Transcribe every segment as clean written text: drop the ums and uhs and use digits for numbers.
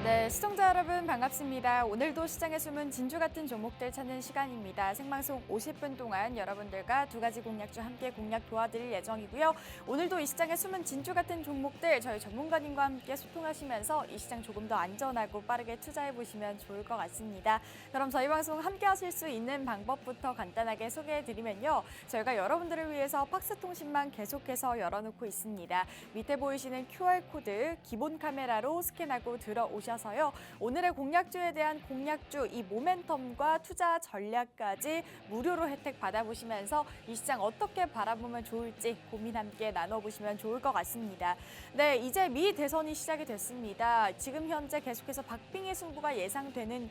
네, 시청자 여러분 반갑습니다. 오늘도 시장에 숨은 진주 같은 종목들 찾는 시간입니다. 생방송 50분 동안 여러분들과 두 가지 공략주 함께 공략 도와드릴 예정이고요. 오늘도 이 시장에 숨은 진주 같은 종목들 저희 전문가님과 함께 소통하시면서 이 시장 조금 더 안전하고 빠르게 투자해 보시면 좋을 것 같습니다. 그럼 저희 방송 함께 하실 수 있는 방법부터 간단하게 소개해 드리면요. 저희가 여러분들을 위해서 팍스통신망 계속해서 열어놓고 있습니다. 밑에 보이시는 QR코드 기본 카메라로 스캔하고 들어오셔서요. 오늘의 공략주에 대한 공략주, 이 모멘텀과 투자 전략까지 무료로 혜택 받아보시면서 이 시장 어떻게 바라보면 좋을지 고민 함께 나눠보시면 좋을 것 같습니다. 네, 이제 미 대선이 시작이 됐습니다. 지금 현재 계속해서 박빙의 승부가 예상되는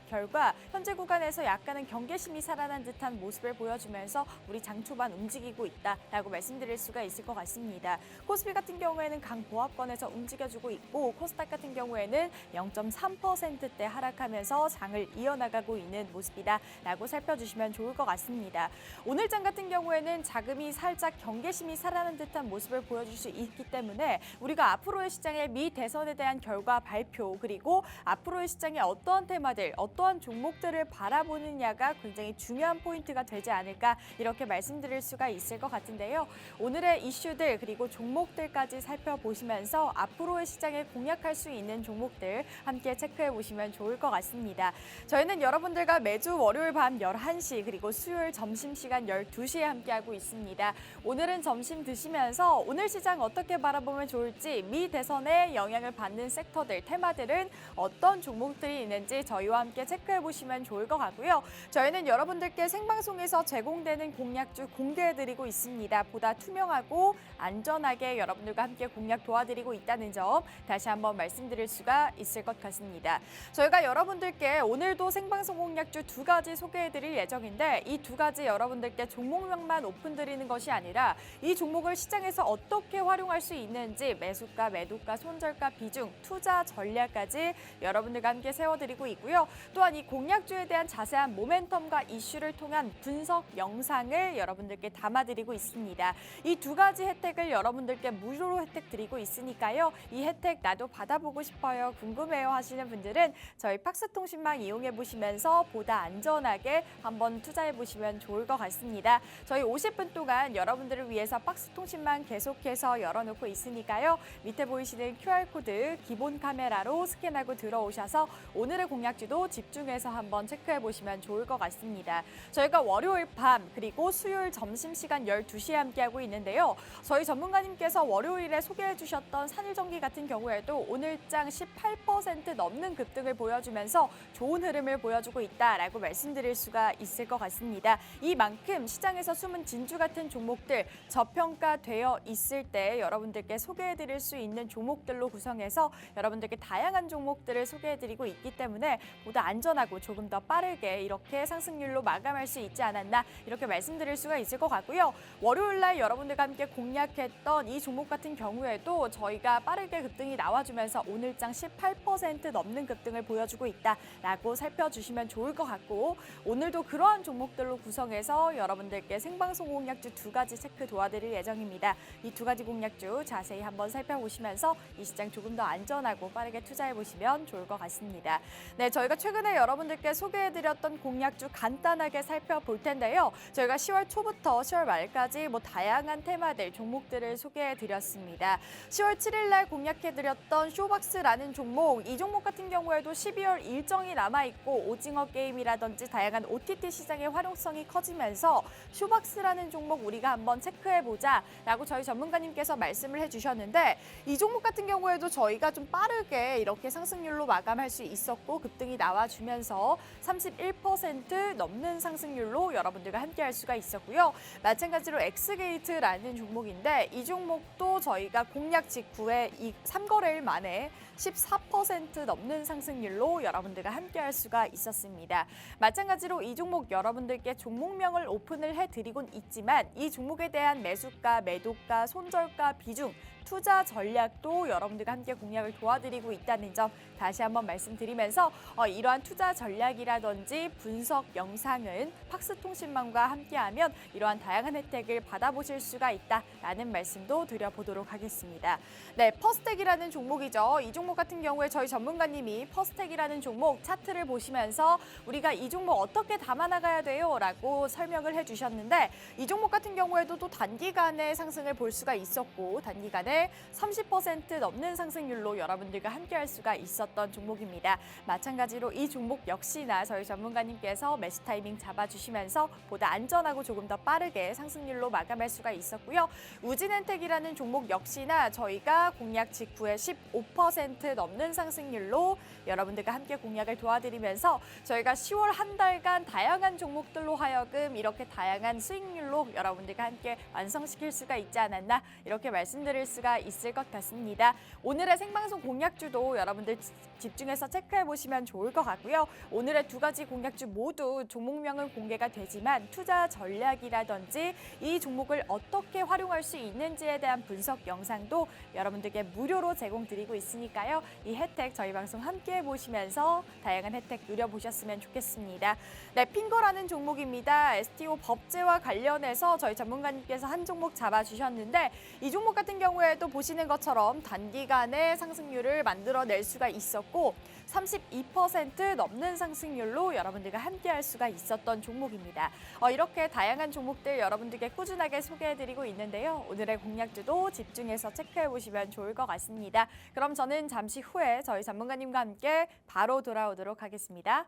결과 현재 구간에서 약간은 경계심이 살아난 듯한 모습을 보여주면서 우리 장 초반 움직이고 있다라고 말씀드릴 수가 있을 것 같습니다. 코스피 같은 경우에는 강보합권에서 움직여주고 있고 코스닥 같은 경우에는 0.3%대 하락하면서 장을 이어나가고 있는 모습이다라고 살펴주시면 좋을 것 같습니다. 오늘 장 같은 경우에는 자금이 살짝 경계심이 살아난 듯한 모습을 보여줄 수 있기 때문에 우리가 앞으로의 시장의 미 대선에 대한 결과 발표 그리고 앞으로의 시장의 어떠한 테마들, 어떠한 종목들을 바라보느냐가 굉장히 중요한 포인트가 되지 않을까 이렇게 말씀드릴 수가 있을 것 같은데요. 오늘의 이슈들 그리고 종목들까지 살펴보시면서 앞으로의 시장에 공략할 수 있는 종목들 함께 체크해 보시면 좋을 것 같습니다. 저희는 여러분들과 매주 월요일 밤 11시 그리고 수요일 점심시간 12시에 함께하고 있습니다. 오늘은 점심 드시면서 오늘 시장 어떻게 바라보면 좋을지 미 대선에 영향을 받는 섹터들, 테마들은 어떤 종목들이 있는지 저희와 함께 체크해 보시면 좋을 것 같고요. 저희는 여러분들께 생방송에서 제공되는 공략주 공개해드리고 있습니다. 보다 투명하고 안전하게 여러분들과 함께 공략 도와드리고 있다는 점 다시 한번 말씀드릴 수가 있을 것 같습니다. 저희가 여러분들께 오늘도 생방송 공략주 두 가지 소개해드릴 예정인데 이 두 가지 여러분들께 종목명만 오픈드리는 것이 아니라 이 종목을 시장에서 어떻게 활용할 수 있는지 매수가, 매도가, 손절가, 비중, 투자 전략까지 여러분들과 함께 세워드리고 있고요. 또한 이 공략주에 대한 자세한 모멘텀과 이슈를 통한 분석 영상을 여러분들께 담아드리고 있습니다. 이 두 가지 혜택을 여러분들께 무료로 혜택 드리고 있으니까요. 이 혜택 나도 받아보고 싶어요, 궁금해요 하시는 분들은 저희 팍스통신망 이용해 보시면서 보다 안전하게 한번 투자해 보시면 좋을 것 같습니다. 저희 50분 동안 여러분들을 위해서 팍스통신망 계속해서 열어놓고 있으니까요. 밑에 보이시는 QR코드 기본 카메라로 스캔하고 들어오셔서 오늘의 공략주도 집중해서 한번 체크해 보시면 좋을 것 같습니다. 저희가 월요일 밤 그리고 수요일 점심시간 12시에 함께하고 있는데요. 저희 전문가님께서 월요일에 소개해 주셨던 산일전기 같은 경우에도 오늘장 18% 넘는 급등을 보여주면서 좋은 흐름을 보여주고 있다라고 말씀드릴 수가 있을 것 같습니다. 이만큼 시장에서 숨은 진주 같은 종목들 저평가되어 있을 때 여러분들께 소개해드릴 수 있는 종목들로 구성해서 여러분들께 다양한 종목들을 소개해드리고 있기 때문에 보다 안전하고 조금 더 빠르게 이렇게 상승률로 마감할 수 있지 않았나 이렇게 말씀드릴 수가 있을 것 같고요. 월요일날 여러분들과 함께 공략했던 이 종목 같은 경우에도 저희가 빠르게 급등이 나와주면서 오늘장 18% 넘는 급등을 보여주고 있다라고 살펴주시면 좋을 것 같고 오늘도 그러한 종목들로 구성해서 여러분들께 생방송 공략주 두 가지 체크 도와드릴 예정입니다. 이 두 가지 공략주 자세히 한번 살펴보시면서 이 시장 조금 더 안전하고 빠르게 투자해보시면 좋을 것 같습니다. 네, 저희가 최근에 여러분들께 소개해드렸던 공략주 간단하게 살펴볼 텐데요. 저희가 10월 초부터 10월 말까지 다양한 테마들, 종목들을 소개해드렸습니다. 10월 7일 날 공략해드렸던 쇼박스라는 종목, 이 종목 같은 경우에도 12월 일정이 남아있고 오징어 게임이라든지 다양한 OTT 시장의 활용성이 커지면서 쇼박스라는 종목 우리가 한번 체크해보자 라고 저희 전문가님께서 말씀을 해주셨는데 이 종목 같은 경우에도 저희가 좀 빠르게 이렇게 상승률로 마감할 수 있었고 급등이 나와주면서 31% 넘는 상승률로 여러분들과 함께할 수가 있었고요. 마찬가지로 엑스게이트라는 종목인데 이 종목도 저희가 공략 직후에 이 3거래일 만에 14% 넘는 상승률로 여러분들과 함께할 수가 있었습니다. 마찬가지로 이 종목 여러분들께 종목명을 오픈을 해드리곤 있지만 이 종목에 대한 매수가, 매도가, 손절가, 비중, 투자 전략도 여러분들과 함께 공략을 도와드리고 있다는 점 다시 한번 말씀드리면서 이러한 투자 전략이라든지 분석 영상은 팍스통신망과 함께하면 이러한 다양한 혜택을 받아보실 수가 있다라는 말씀도 드려보도록 하겠습니다. 네, 퍼스텍이라는 종목이죠. 이 종목 같은 경우에 저희 전문가님이 퍼스텍이라는 종목 차트를 보시면서 우리가 이 종목 어떻게 담아나가야 돼요? 라고 설명을 해주셨는데 이 종목 같은 경우에도 또 단기간에 상승을 볼 수가 있었고 단기간에 30% 넘는 상승률로 여러분들과 함께할 수가 있었던 종목입니다. 마찬가지로 이 종목 역시나 저희 전문가님께서 매수 타이밍 잡아주시면서 보다 안전하고 조금 더 빠르게 상승률로 마감할 수가 있었고요. 우진엔텍이라는 종목 역시나 저희가 공략 직후에 15% 넘는 상승률로 여러분들과 함께 공략을 도와드리면서 저희가 10월 한 달간 다양한 종목들로 하여금 이렇게 다양한 수익률로 여러분들과 함께 완성시킬 수가 있지 않았나 이렇게 말씀드릴 수가 있을 것 같습니다. 오늘의 생방송 공략주도 여러분들 집중해서 체크해 보시면 좋을 것 같고요. 오늘의 두 가지 공략주 모두 종목명은 공개가 되지만 투자 전략이라든지 이 종목을 어떻게 활용할 수 있는지에 대한 분석 영상도 여러분들께 무료로 제공드리고 있으니까요. 이 혜택 저희 방송 함께 보시면서 다양한 혜택 누려보셨으면 좋겠습니다. 네, 핑거라는 종목입니다. STO 법제와 관련해서 저희 전문가님께서 한 종목 잡아주셨는데 이 종목 같은 경우에도 보시는 것처럼 단기간에 상승률을 만들어낼 수가 있었고 32% 넘는 상승률로 여러분들과 함께할 수가 있었던 종목입니다. 이렇게 다양한 종목들 여러분들께 꾸준하게 소개해드리고 있는데요. 오늘의 공략주도 집중해서 체크해보시면 좋을 것 같습니다. 그럼 저는 잠시 후에 저희 전문가님과 함께 바로 돌아오도록 하겠습니다.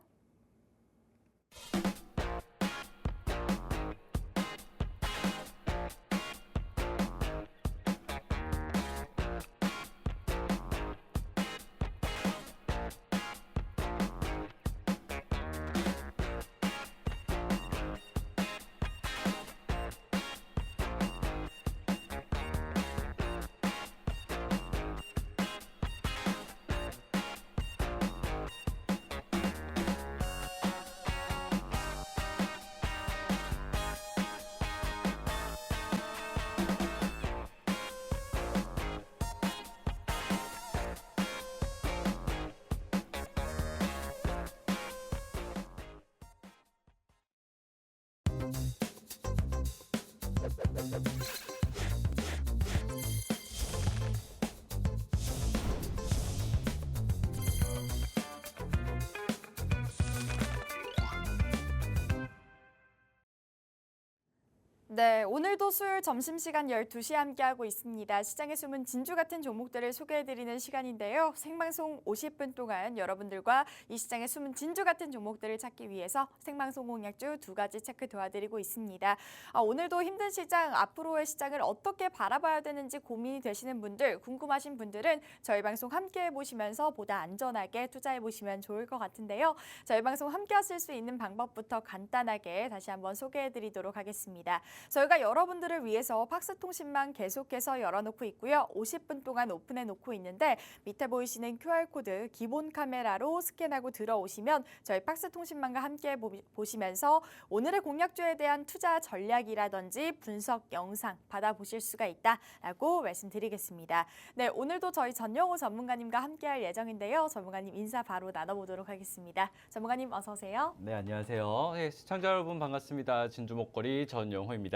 네, 오늘도 수요일 점심시간 12시에 함께하고 있습니다. 시장의 숨은 진주 같은 종목들을 소개해드리는 시간인데요. 생방송 50분 동안 여러분들과 이 시장의 숨은 진주 같은 종목들을 찾기 위해서 생방송 공략주 두 가지 체크 도와드리고 있습니다. 오늘도 힘든 시장, 앞으로의 시장을 어떻게 바라봐야 되는지 고민이 되시는 분들, 궁금하신 분들은 저희 방송 함께해 보시면서 보다 안전하게 투자해 보시면 좋을 것 같은데요. 저희 방송 함께 하실 수 있는 방법부터 간단하게 다시 한번 소개해드리도록 하겠습니다. 저희가 여러분들을 위해서 팍스통신망 계속해서 열어놓고 있고요. 50분 동안 오픈해놓고 있는데 밑에 보이시는 QR코드 기본 카메라로 스캔하고 들어오시면 저희 팍스통신망과 함께 보시면서 오늘의 공략주에 대한 투자 전략이라든지 분석 영상 받아보실 수가 있다라고 말씀드리겠습니다. 네, 오늘도 저희 전영호 전문가님과 함께할 예정인데요. 전문가님 인사 바로 나눠보도록 하겠습니다. 전문가님 어서 오세요. 네, 안녕하세요. 네, 시청자 여러분 반갑습니다. 진주 목걸이 전영호입니다.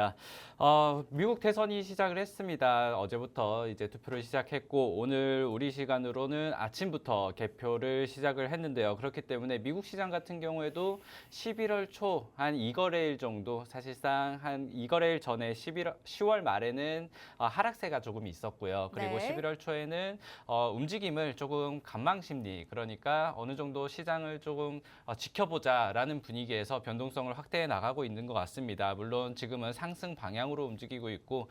미국 대선이 시작을 했습니다. 어제부터 이제 투표를 시작했고 오늘 우리 시간으로는 아침부터 개표를 시작을 했는데요. 그렇기 때문에 미국 시장 같은 경우에도 11월 초 한 2거래일 정도 사실상 한 2거래일 전에 10월 말에는 하락세가 조금 있었고요. 그리고 네. 11월 초에는 움직임을 조금 관망 심리 그러니까 어느 정도 시장을 조금 지켜보자라는 분위기에서 변동성을 확대해 나가고 있는 것 같습니다. 물론 지금은 상승 방향으로 움직이고 있고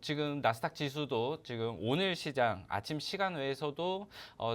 지금 나스닥 지수도 지금 오늘 시장 아침 시간 외에서도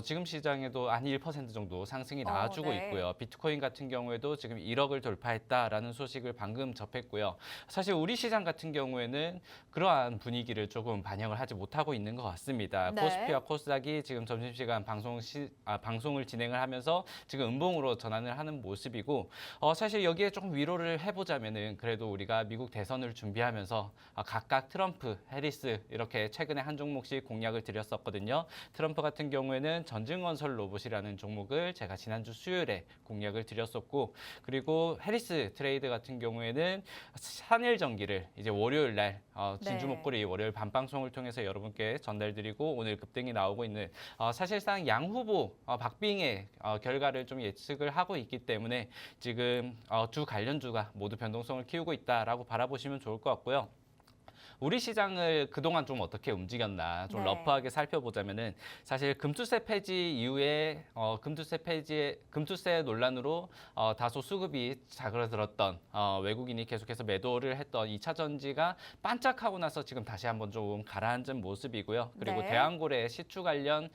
지금 시장에도 한 1% 정도 상승이 나와주고 네. 있고요. 비트코인 같은 경우에도 지금 1억을 돌파했다라는 소식을 방금 접했고요. 사실 우리 시장 같은 경우에는 그러한 분위기를 조금 반영을 하지 못하고 있는 것 같습니다. 네. 코스피와 코스닥이 지금 점심시간 방송을 진행을 하면서 지금 음봉으로 전환을 하는 모습이고 사실 여기에 조금 위로를 해보자면은 그래도 우리가 미국 대선 대선을 준비하면서 각각 트럼프, 해리스 이렇게 최근에 한 종목씩 공략을 드렸었거든요. 트럼프 같은 경우에는 전진건설 로봇이라는 종목을 제가 지난주 수요일에 공략을 드렸었고, 그리고 해리스 트레이드 같은 경우에는 산일전기를 이제 월요일 날 진주 목걸이 월요일 밤방송을 통해서 여러분께 전달드리고 오늘 급등이 나오고 있는 사실상 양 후보 박빙의 결과를 좀 예측을 하고 있기 때문에 지금 두 관련주가 모두 변동성을 키우고 있다라고 바라보시면 좋을 것 같고요. 우리 시장을 그동안 좀 어떻게 움직였나 좀 러프하게 살펴보자면은 사실 금투세 폐지 이후에 금투세 논란으로 다소 수급이 자그러들었던 외국인이 계속해서 매도를 했던 2차 전지가 반짝하고 나서 지금 다시 한번 좀 가라앉은 모습이고요. 그리고 대한고래 시추 관련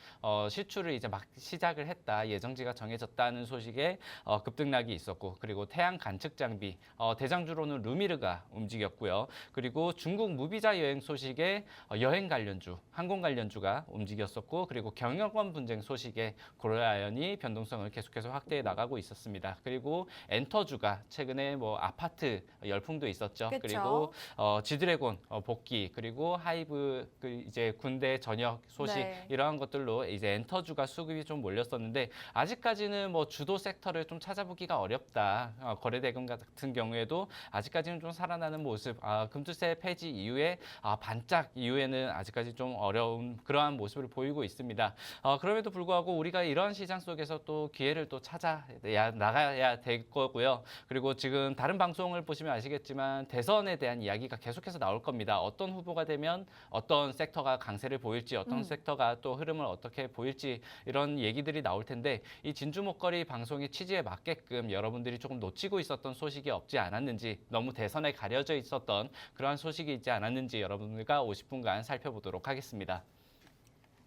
시추를 이제 막 시작을 했다. 예정지가 정해졌다는 소식에 급등락이 있었고, 그리고 태양 관측 장비 대장주로는 루미르가 움직였고요. 그리고 중국 무비자 여행 소식에 여행 관련주, 항공 관련주가 움직였었고, 그리고 경영권 분쟁 소식에 고려아연이 변동성을 계속해서 확대해 나가고 있었습니다. 그리고 엔터주가 최근에 뭐 아파트 열풍도 있었죠. 그쵸? 그리고 지드래곤 복귀, 그리고 하이브 이제 군대 전역 소식 이러한 것들로 이제 엔터주가 수급이 좀 몰렸었는데 아직까지는 뭐 주도 섹터를 좀 찾아보기가 어렵다. 거래대금 같은 경우에도 아직까지는 좀 살아나는 모습. 금투세 폐지 이후에 반짝 이후에는 아직까지 좀 어려운 그러한 모습을 보이고 있습니다. 그럼에도 불구하고 우리가 이런 시장 속에서 또 기회를 또 찾아야 나가야 될 거고요. 그리고 지금 다른 방송을 보시면 아시겠지만 대선에 대한 이야기가 계속해서 나올 겁니다. 어떤 후보가 되면 어떤 섹터가 강세를 보일지, 어떤 섹터가 또 흐름을 어떻게 보일지 이런 얘기들이 나올 텐데 이 진주 목걸이 방송의 취지에 맞게끔 여러분들이 조금 놓치고 있었던 소식이 없지 않았는지, 너무 대선에 가려져 있었던 그러한 소식이 있지 않았는지 여러분들과 50분간 살펴보도록 하겠습니다.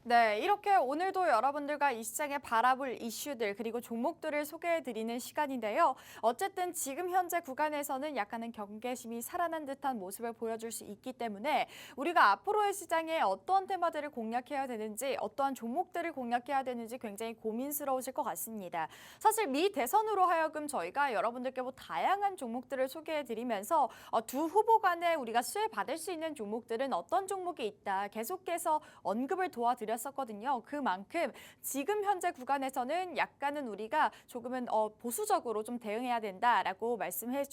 네, 이렇게 오늘도 여러분들과 이 시장에 바라볼 이슈들 그리고 종목들을 소개해드리는 시간인데요. 어쨌든 지금 현재 구간에서는 약간은 경계심이 살아난 듯한 모습을 보여줄 수 있기 때문에 우리가 앞으로의 시장에 어떠한 테마들을 공략해야 되는지, 어떠한 종목들을 공략해야 되는지 굉장히 고민스러우실 것 같습니다. 사실 미 대선으로 하여금 저희가 여러분들께 뭐 다양한 종목들을 소개해드리면서 두 후보 간에 우리가 수혜받을 수 있는 종목들은 어떤 종목이 있다 계속해서 언급을 도와드렸습니다. 었거든요. 그만큼 지금 현재 구간에서는 약간은 우리가 조금은 보수적으로 좀 대응해야 된다라고 말씀해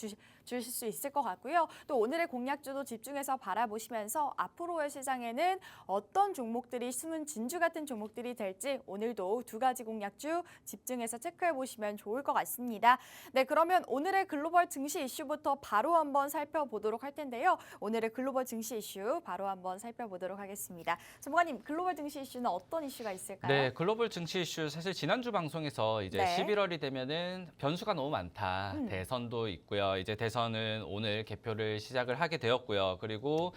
주실 수 있을 것 같고요. 또 오늘의 공략주도 집중해서 바라보시면서 앞으로의 시장에는 어떤 종목들이 숨은 진주 같은 종목들이 될지 오늘도 두 가지 공략주 집중해서 체크해 보시면 좋을 것 같습니다. 네, 그러면 오늘의 글로벌 증시 이슈부터 바로 한번 살펴보도록 할 텐데요. 오늘의 글로벌 증시 이슈 바로 한번 살펴보도록 하겠습니다. 전문가님, 글로벌 증시 이슈는 어떤 이슈가 있을까요? 네, 글로벌 증시 이슈 사실 지난주 방송에서 이제 11월이 되면은 변수가 너무 많다. 대선도 있고요. 이제 대선은 오늘 개표를 시작을 하게 되었고요. 그리고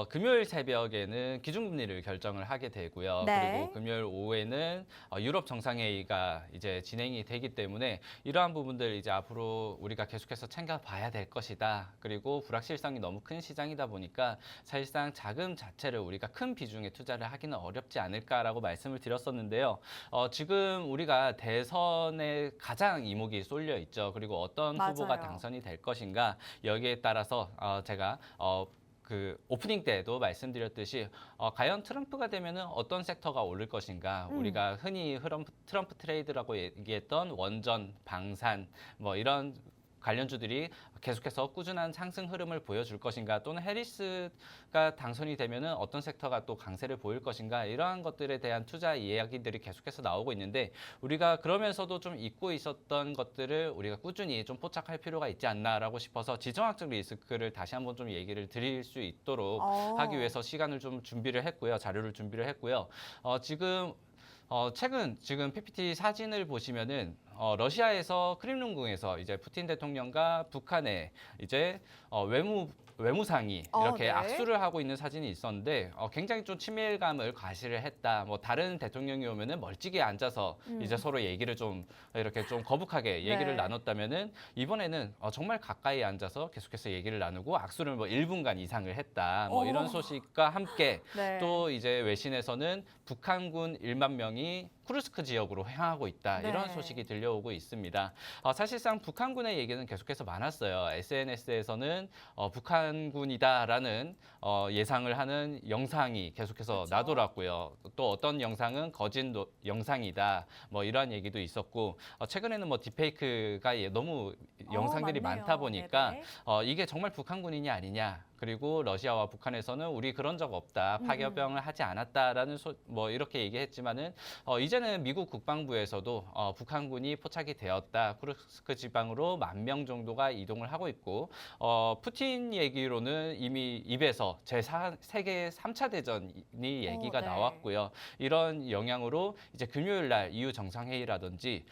금요일 새벽에는 기준금리를 결정을 하게 되고요. 그리고 금요일 오후에는 유럽 정상회의가 이제 진행이 되기 때문에 이러한 부분들 이제 앞으로 우리가 계속해서 챙겨봐야 될 것이다. 그리고 불확실성이 너무 큰 시장이다 보니까 사실상 자금 자체를 우리가 큰 비중의 투자를 하기는 어렵지 않을까라고 말씀을 드렸었는데요. 지금 우리가 대선에 가장 이목이 쏠려 있죠. 그리고 어떤 후보가 당선이 될 것인가 여기에 따라서 제가 그 오프닝 때도 말씀드렸듯이 과연 트럼프가 되면은 어떤 섹터가 오를 것인가, 우리가 흔히 트럼프 트레이드라고 얘기했던 원전, 방산 뭐 이런 관련주들이 계속해서 꾸준한 상승 흐름을 보여줄 것인가, 또는 해리스가 당선이 되면은 어떤 섹터가 또 강세를 보일 것인가, 이러한 것들에 대한 투자 이야기들이 계속해서 나오고 있는데 우리가 그러면서도 좀 잊고 있었던 것들을 우리가 꾸준히 좀 포착할 필요가 있지 않나라고 싶어서 지정학적 리스크를 다시 한번 좀 얘기를 드릴 수 있도록 하기 위해서 시간을 좀 준비를 했고요. 자료를 준비를 했고요. 최근 지금 PPT 사진을 보시면은 러시아에서 크렘린궁에서 이제 푸틴 대통령과 북한의 이제 외무상이 이렇게 악수를 하고 있는 사진이 있었는데 굉장히 좀 친밀감을 과시를 했다. 뭐 다른 대통령이 오면은 멀찍이 앉아서 이제 서로 얘기를 좀 이렇게 좀 거북하게 얘기를 나눴다면은 이번에는 정말 가까이 앉아서 계속해서 얘기를 나누고 악수를 뭐 1분간 이상을 했다. 뭐 이런 소식과 함께 또 이제 외신에서는 북한군 1만 명이 쿠르스크 지역으로 향하고 있다. 네. 이런 소식이 들려오고 있습니다. 사실상 북한군의 얘기는 계속해서 많았어요. SNS에서는 북한군이다라는 예상을 하는 영상이 계속해서 그렇죠. 나돌았고요. 또 어떤 영상은 거짓 영상이다. 뭐 이러한 얘기도 있었고 최근에는 뭐 딥페이크가 너무 영상들이 맞네요. 많다 보니까 네네. 이게 정말 북한군이냐 아니냐. 그리고 러시아와 북한에서는 우리 그런 적 없다. 파괴병을 하지 않았다라는 뭐 이렇게 얘기했지만은 이제는 미국 국방부에서도 북한군이 포착이 되었다. 쿠르스크 지방으로 10,000명 정도가 이동을 하고 있고 푸틴 얘기로는 이미 입에서 세계 3차 대전이 얘기가 네. 나왔고요. 이런 영향으로 이제 금요일 날 EU 정상회의라든지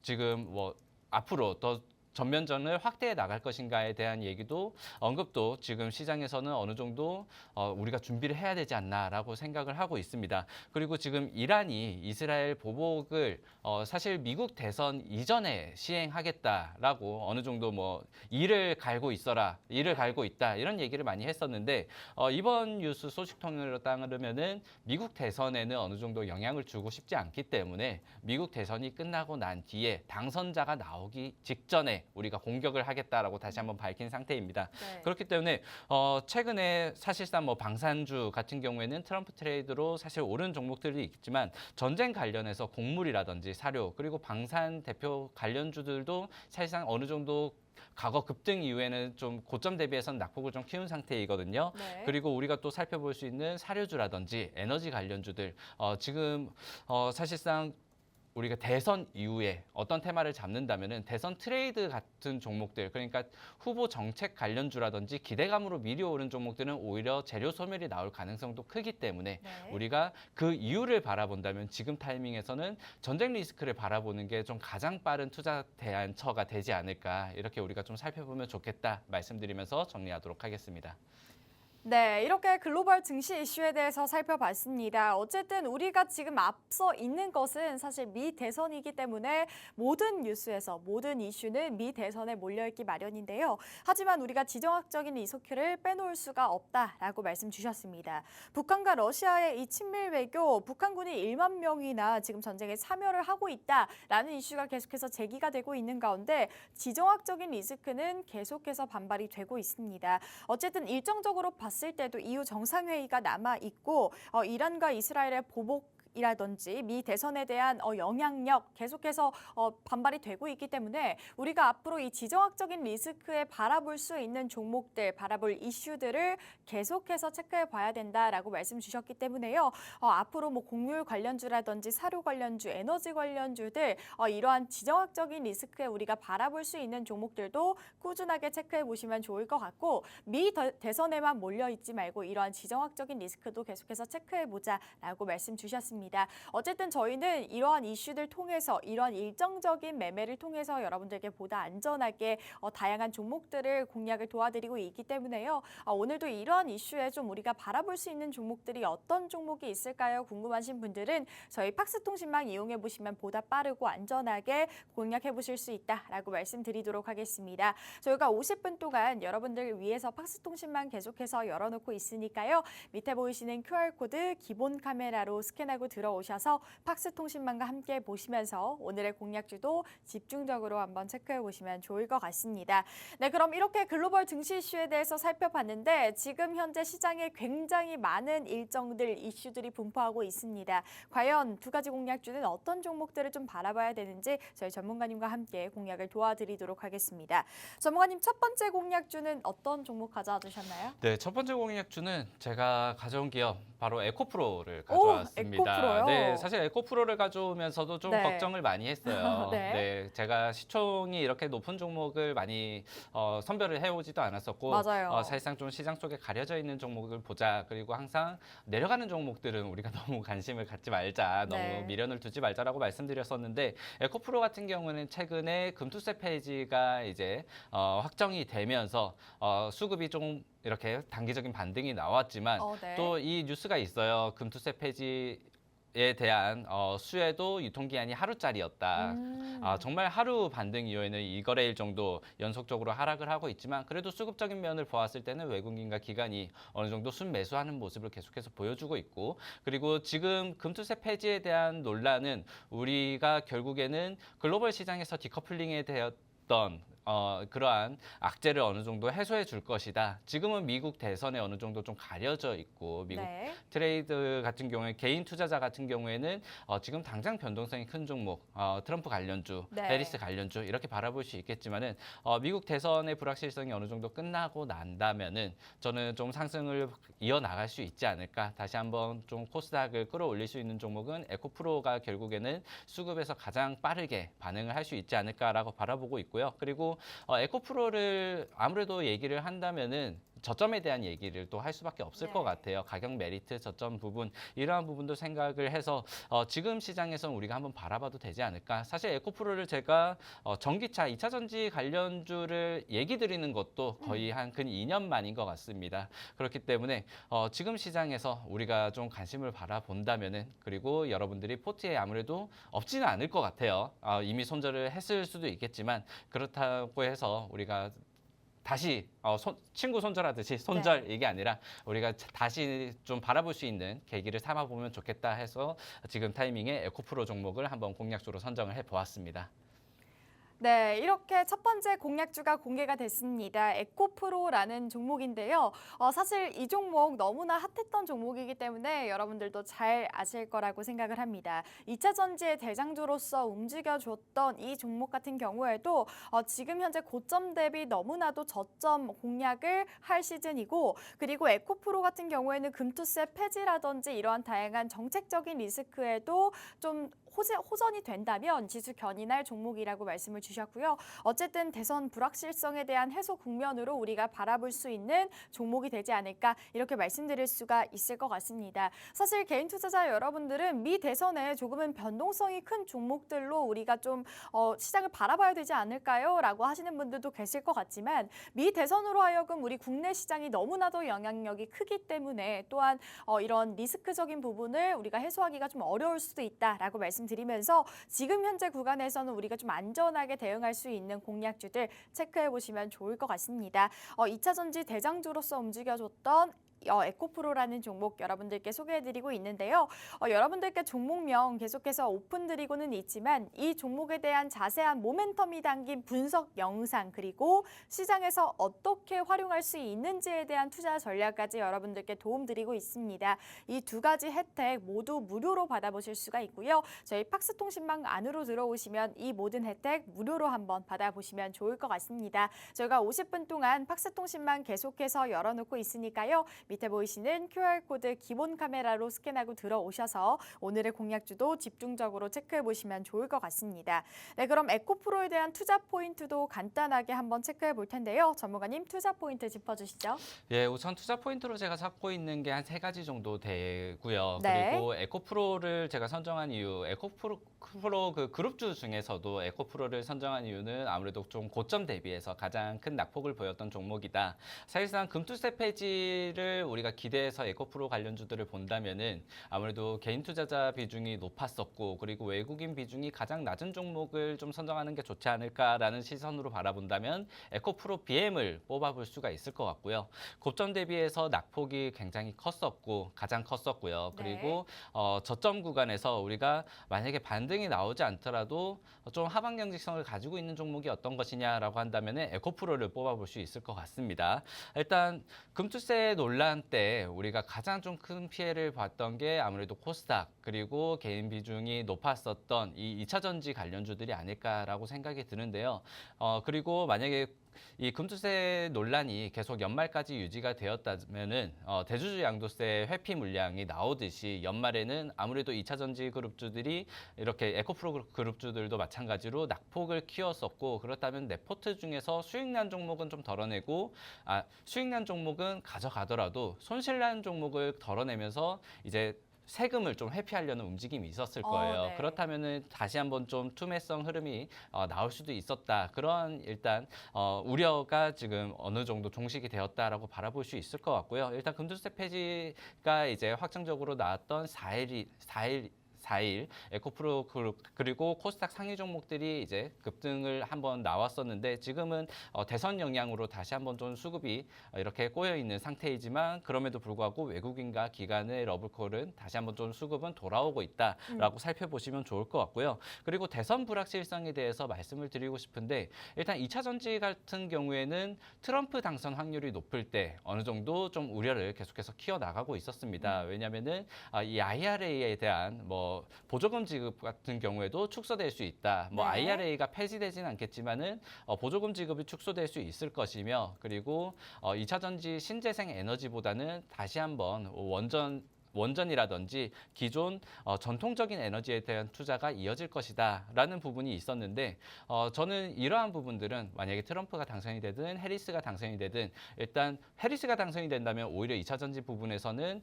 지금 뭐 앞으로 더 전면전을 확대해 나갈 것인가에 대한 얘기도 언급도 지금 시장에서는 어느 정도 우리가 준비를 해야 되지 않나라고 생각을 하고 있습니다. 그리고 지금 이란이 이스라엘 보복을 사실 미국 대선 이전에 시행하겠다라고 어느 정도 뭐 이를 갈고 있어라, 이를 갈고 있다 이런 얘기를 많이 했었는데 이번 뉴스 소식통으로 따르면은 미국 대선에는 어느 정도 영향을 주고 싶지 않기 때문에 미국 대선이 끝나고 난 뒤에 당선자가 나오기 직전에 우리가 공격을 하겠다라고 다시 한번 밝힌 상태입니다. 네. 그렇기 때문에 최근에 사실상 뭐 방산주 같은 경우에는 트럼프 트레이드로 사실 오른 종목들이 있지만 전쟁 관련해서 곡물이라든지 사료 그리고 방산 대표 관련주들도 사실상 어느 정도 과거 급등 이후에는 좀 고점 대비해서는 낙폭을 좀 키운 상태이거든요. 네. 그리고 우리가 또 살펴볼 수 있는 사료주라든지 에너지 관련주들 지금 사실상 우리가 대선 이후에 어떤 테마를 잡는다면은 대선 트레이드 같은 종목들, 그러니까 후보 정책 관련주라든지 기대감으로 미리 오른 종목들은 오히려 재료 소멸이 나올 가능성도 크기 때문에 네. 우리가 그 이유를 바라본다면 지금 타이밍에서는 전쟁 리스크를 바라보는 게 좀 가장 빠른 투자 대안처가 되지 않을까 이렇게 우리가 좀 살펴보면 좋겠다 말씀드리면서 정리하도록 하겠습니다. 네, 이렇게 글로벌 증시 이슈에 대해서 살펴봤습니다. 어쨌든 우리가 지금 앞서 있는 것은 사실 미 대선이기 때문에 모든 뉴스에서 모든 이슈는 미 대선에 몰려있기 마련인데요. 하지만 우리가 지정학적인 리스크를 빼놓을 수가 없다라고 말씀 주셨습니다. 북한과 러시아의 이 친밀 외교, 북한군이 1만 명이나 지금 전쟁에 참여를 하고 있다라는 이슈가 계속해서 제기가 되고 있는 가운데 지정학적인 리스크는 계속해서 반발이 되고 있습니다. 어쨌든 일정적으로 봤을 때도 EU 정상회의가 남아 있고 이란과 이스라엘의 보복이라든지 미 대선에 대한 영향력 계속해서 반발이 되고 있기 때문에 우리가 앞으로 이 지정학적인 리스크에 바라볼 수 있는 종목들, 바라볼 이슈들을 계속해서 체크해 봐야 된다라고 말씀 주셨기 때문에요. 앞으로 뭐 곡물 관련주라든지 사료 관련주, 에너지 관련주들 이러한 지정학적인 리스크에 우리가 바라볼 수 있는 종목들도 꾸준하게 체크해 보시면 좋을 것 같고 미 대선에만 몰려 있지 말고 이러한 지정학적인 리스크도 계속해서 체크해 보자라고 말씀 주셨습니다. 어쨌든 저희는 이러한 이슈들 통해서 이러한 일정적인 매매를 통해서 여러분들께 보다 안전하게 다양한 종목들을 공략을 도와드리고 있기 때문에요. 오늘도 이러한 이슈에 좀 우리가 바라볼 수 있는 종목들이 어떤 종목이 있을까요? 궁금하신 분들은 저희 팍스통신망 이용해 보시면 보다 빠르고 안전하게 공략해 보실 수 있다라고 말씀드리도록 하겠습니다. 저희가 50분 동안 여러분들 위해서 팍스통신망 계속해서 열어놓고 있으니까요. 밑에 보이시는 QR코드 기본 카메라로 스캔하고 들어오셔서 팍스통신망과 함께 보시면서 오늘의 공략주도 집중적으로 한번 체크해 보시면 좋을 것 같습니다. 네, 그럼 이렇게 글로벌 증시 이슈에 대해서 살펴봤는데 지금 현재 시장에 굉장히 많은 일정들, 이슈들이 분포하고 있습니다. 과연 두 가지 공략주는 어떤 종목들을 좀 바라봐야 되는지 저희 전문가님과 함께 공략을 도와드리도록 하겠습니다. 전문가님 첫 번째 공략주는 어떤 종목 가져와 주셨나요? 네, 첫 번째 공략주는 제가 가져온 기업 바로 에코프로를 가져왔습니다. 에코프로요? 네, 사실 에코프로를 가져오면서도 좀 네. 걱정을 많이 했어요. 네. 제가 시총이 이렇게 높은 종목을 많이 선별을 해오지도 않았었고 맞아요. 사실상 좀 시장 속에 가려져 있는 종목을 보자. 그리고 항상 내려가는 종목들은 우리가 너무 관심을 갖지 말자. 너무 네. 미련을 두지 말자라고 말씀드렸었는데 에코프로 같은 경우는 최근에 금투세 폐지가 이제 확정이 되면서 수급이 좀 이렇게 단기적인 반등이 나왔지만 네. 또 이 뉴스가 있어요. 금투세 폐지에 에 대한 수혜도 유통기한이 하루짜리였다. 정말 하루 반등 이후에는 2거래일 정도 연속적으로 하락을 하고 있지만 그래도 수급적인 면을 보았을 때는 외국인과 기관이 어느 정도 순매수하는 모습을 계속해서 보여주고 있고 그리고 지금 금투세 폐지에 대한 논란은 우리가 결국에는 글로벌 시장에서 디커플링에 되었던 그러한 악재를 어느 정도 해소해 줄 것이다. 지금은 미국 대선에 어느 정도 좀 가려져 있고 미국 네. 트레이드 같은 경우에 개인 투자자 같은 경우에는 지금 당장 변동성이 큰 종목, 트럼프 관련주, 네. 해리스 관련주 이렇게 바라볼 수 있겠지만은 미국 대선의 불확실성이 어느 정도 끝나고 난다면은 저는 좀 상승을 이어 나갈 수 있지 않을까. 다시 한번 좀 코스닥을 끌어올릴 수 있는 종목은 에코프로가 결국에는 수급에서 가장 빠르게 반응을 할 수 있지 않을까라고 바라보고 있고요. 그리고 에코프로를 아무래도 얘기를 한다면은 저점에 대한 얘기를 또 할 수밖에 없을 네. 것 같아요. 가격 메리트, 저점 부분 이러한 부분도 생각을 해서 지금 시장에서는 우리가 한번 바라봐도 되지 않을까. 사실 에코프로를 제가 전기차, 2차 전지 관련주를 얘기 드리는 것도 거의 한 근 2년 만인 것 같습니다. 그렇기 때문에 지금 시장에서 우리가 좀 관심을 바라본다면은 그리고 여러분들이 포트에 아무래도 없지는 않을 것 같아요. 이미 손절을 했을 수도 있겠지만 그렇다고 해서 우리가 다시 친구 손절하듯이 손절 네. 이게 아니라 우리가 다시 좀 바라볼 수 있는 계기를 삼아 보면 좋겠다 해서 지금 타이밍에 에코프로 종목을 한번 공략주로 선정을 해 보았습니다. 네, 이렇게 첫 번째 공략주가 공개가 됐습니다. 에코프로라는 종목인데요. 사실 이 종목 너무나 핫했던 종목이기 때문에 여러분들도 잘 아실 거라고 생각을 합니다. 2차 전지의 대장주로서 움직여줬던 이 종목 같은 경우에도 지금 현재 고점 대비 너무나도 저점 공략을 할 시즌이고 그리고 에코프로 같은 경우에는 금투세 폐지라든지 이러한 다양한 정책적인 리스크에도 좀 호전이 된다면 지수 견인할 종목이라고 말씀을 주셨고요. 어쨌든 대선 불확실성에 대한 해소 국면으로 우리가 바라볼 수 있는 종목이 되지 않을까 이렇게 말씀드릴 수가 있을 것 같습니다. 사실 개인 투자자 여러분들은 미 대선에 조금은 변동성이 큰 종목들로 우리가 좀 시장을 바라봐야 되지 않을까요? 라고 하시는 분들도 계실 것 같지만 미 대선으로 하여금 우리 국내 시장이 너무나도 영향력이 크기 때문에 또한 이런 리스크적인 부분을 우리가 해소하기가 좀 어려울 수도 있다라고 말씀드리면서 지금 현재 구간에서는 우리가 좀 안전하게 대응할 수 있는 공략주들 체크해 보시면 좋을 것 같습니다. 2차 전지 대장주로서 움직여줬던 에코프로라는 종목 여러분들께 소개해드리고 있는데요. 여러분들께 종목명 계속해서 오픈드리고는 있지만 이 종목에 대한 자세한 모멘텀이 담긴 분석 영상 그리고 시장에서 어떻게 활용할 수 있는지에 대한 투자 전략까지 여러분들께 도움드리고 있습니다. 이 두 가지 혜택 모두 무료로 받아보실 수가 있고요. 저희 팍스통신망 안으로 들어오시면 이 모든 혜택 무료로 한번 받아보시면 좋을 것 같습니다. 저희가 50분 동안 팍스통신망 계속해서 열어놓고 있으니까요. 밑에 보이시는 QR코드 기본 카메라로 스캔하고 들어오셔서 오늘의 공략주도 집중적으로 체크해 보시면 좋을 것 같습니다. 네, 그럼 에코프로에 대한 투자 포인트도 간단하게 한번 체크해 볼 텐데요. 전문가님 투자 포인트 짚어주시죠. 예, 우선 투자 포인트로 제가 잡고 있는 게 한 3가지 정도 되고요. 네. 그리고 에코프로를 제가 선정한 이유, 에코프로 그 그룹주 중에서도 에코프로를 선정한 이유는 아무래도 좀 고점 대비해서 가장 큰 낙폭을 보였던 종목이다. 사실상 금투세 폐지를 우리가 기대해서 에코프로 관련주들을 본다면은 아무래도 개인 투자자 비중이 높았었고 그리고 외국인 비중이 가장 낮은 종목을 좀 선정하는 게 좋지 않을까라는 시선으로 바라본다면 에코프로 BM을 뽑아볼 수가 있을 것 같고요. 고점 대비해서 낙폭이 굉장히 컸었고 가장 컸었고요. 그리고 저점 구간에서 우리가 만약에 반등이 나오지 않더라도 좀 하방 경직성을 가지고 있는 종목이 어떤 것이냐라고 한다면 에코프로를 뽑아볼 수 있을 것 같습니다. 일단 금투세 논란 때 우리가 가장 좀 큰 피해를 봤던 게 아무래도 코스닥 그리고 개인 비중이 높았었던 이 2차 전지 관련주들이 아닐까라고 생각이 드는데요. 그리고 만약에 이 금투세 논란이 계속 연말까지 유지가 되었다면은 대주주 양도세 회피 물량이 나오듯이 연말에는 아무래도 2차 전지 그룹주들이 이렇게 에코프로 그룹주들도 마찬가지로 낙폭을 키웠었고 그렇다면 내 포트 중에서 수익난 종목은 좀 덜어내고 수익난 종목은 가져가더라도 손실난 종목을 덜어내면서 이제 세금을 좀 회피하려는 움직임이 있었을 거예요. 네. 그렇다면은 다시 한번 좀 투매성 흐름이 나올 수도 있었다. 그런 일단 우려가 지금 어느 정도 종식이 되었다라고 바라볼 수 있을 것 같고요. 일단 금투세 폐지가 이제 확정적으로 나왔던 4일 4일 에코프로 그리고 코스닥 상위 종목들이 이제 급등을 한번 나왔었는데 지금은 대선 영향으로 다시 한번 좀 수급이 이렇게 꼬여 있는 상태이지만 그럼에도 불구하고 외국인과 기관의 러블콜은 다시 한번 좀 수급은 돌아오고 있다라고 살펴보시면 좋을 것 같고요. 그리고 대선 불확실성에 대해서 말씀을 드리고 싶은데 일단 2차 전지 같은 경우에는 트럼프 당선 확률이 높을 때 어느 정도 좀 우려를 계속해서 키워나가고 있었습니다. 왜냐하면은 이 IRA에 대한 뭐 보조금 지급 같은 경우에도 축소될 수 있다. 뭐 네. IRA가 폐지되지는 않겠지만은 보조금 지급이 축소될 수 있을 것이며 그리고 2차 전지 신재생 에너지보다는 다시 한번 원전이라든지 기존 전통적인 에너지에 대한 투자가 이어질 것이다라는 부분이 있었는데 저는 이러한 부분들은 만약에 트럼프가 당선이 되든 해리스가 당선이 되든 일단 해리스가 당선이 된다면 오히려 2차 전지 부분에서는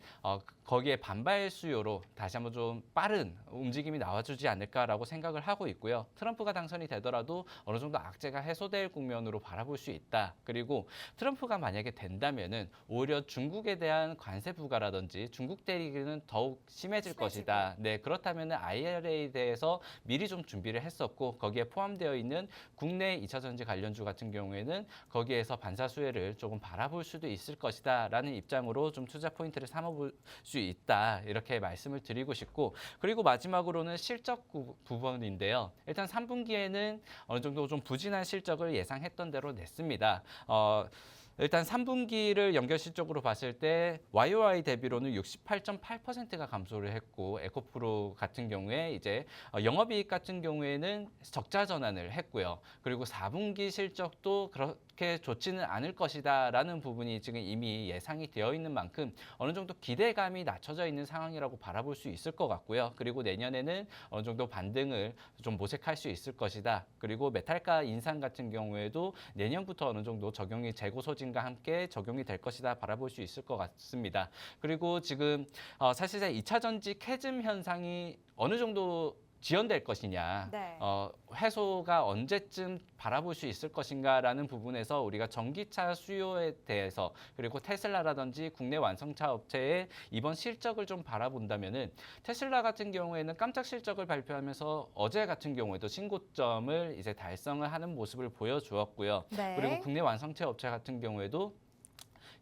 거기에 반발 수요로 다시 한번 좀 빠른 움직임이 나와주지 않을까라고 생각을 하고 있고요. 트럼프가 당선이 되더라도 어느 정도 악재가 해소될 국면으로 바라볼 수 있다. 그리고 트럼프가 만약에 된다면은 오히려 중국에 대한 관세 부과라든지 중국 대리는 더욱 심해질 것이다. 네, 그렇다면 IRA에 대해서 미리 좀 준비를 했었고 거기에 포함되어 있는 국내 2차 전지 관련주 같은 경우에는 거기에서 반사 수혜를 조금 바라볼 수도 있을 것이다라는 입장으로 좀 투자 포인트를 삼아볼 수 있다. 이렇게 말씀을 드리고 싶고 그리고 마지막으로는 실적 부분인데요. 일단 3분기에는 어느 정도 좀 부진한 실적을 예상했던 대로 냈습니다. 일단 3분기를 연결 실적으로 봤을 때 YOY 대비로는 68.8%가 감소를 했고 에코프로 같은 경우에 이제 영업이익 같은 경우에는 적자 전환을 했고요. 그리고 4분기 실적도 그렇게 좋지는 않을 것이다라는 부분이 지금 이미 예상이 되어 있는 만큼 어느 정도 기대감이 낮춰져 있는 상황이라고 바라볼 수 있을 것 같고요. 그리고 내년에는 어느 정도 반등을 좀 모색할 수 있을 것이다. 그리고 메탈가 인상 같은 경우에도 내년부터 어느 정도 적용이 재고 소진과 함께 적용이 될 것이다 바라볼 수 있을 것 같습니다. 그리고 지금 사실상 2차 전지 캐즘 현상이 어느 정도 지연될 것이냐, 네. 해소가 언제쯤 바라볼 수 있을 것인가라는 부분에서 우리가 전기차 수요에 대해서 그리고 테슬라라든지 국내 완성차 업체의 이번 실적을 좀 바라본다면은 테슬라 같은 경우에는 깜짝 실적을 발표하면서 어제 같은 경우에도 신고점을 이제 달성을 하는 모습을 보여주었고요. 네. 그리고 국내 완성차 업체 같은 경우에도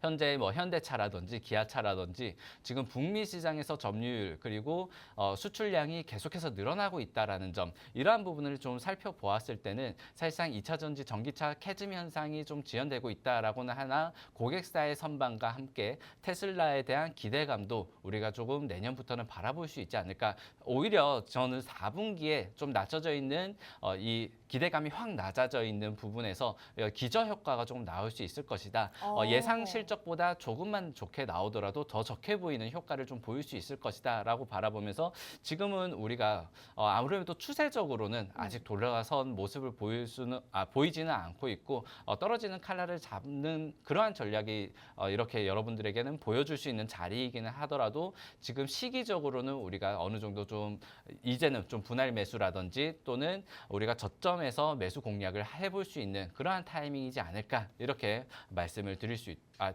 현재 뭐 현대차라든지 기아차라든지 지금 북미 시장에서 점유율 그리고 수출량이 계속해서 늘어나고 있다라는 점 이러한 부분을 좀 살펴보았을 때는 사실상 2차 전지 전기차 캐즘 현상이 좀 지연되고 있다라고는 하나 고객사의 선방과 함께 테슬라에 대한 기대감도 우리가 조금 내년부터는 바라볼 수 있지 않을까. 오히려 저는 4분기에 좀 낮춰져 있는 이 기대감이 확 낮아져 있는 부분에서 기저 효과가 조금 나올 수 있을 것이다. 예상 실적보다 조금만 좋게 나오더라도 더 적게 보이는 효과를 좀 보일 수 있을 것이다라고 바라보면서 지금은 우리가 아무래도 추세적으로는 아직 돌아선 모습을 보이지는 않고 있고 떨어지는 칼날을 잡는 그러한 전략이 이렇게 여러분들에게는 보여줄 수 있는 자리이기는 하더라도 지금 시기적으로는 우리가 어느 정도 좀 이제는 좀 분할 매수라든지 또는 우리가 저점에서 매수 공략을 해볼 수 있는 그러한 타이밍이지 않을까 이렇게 말씀을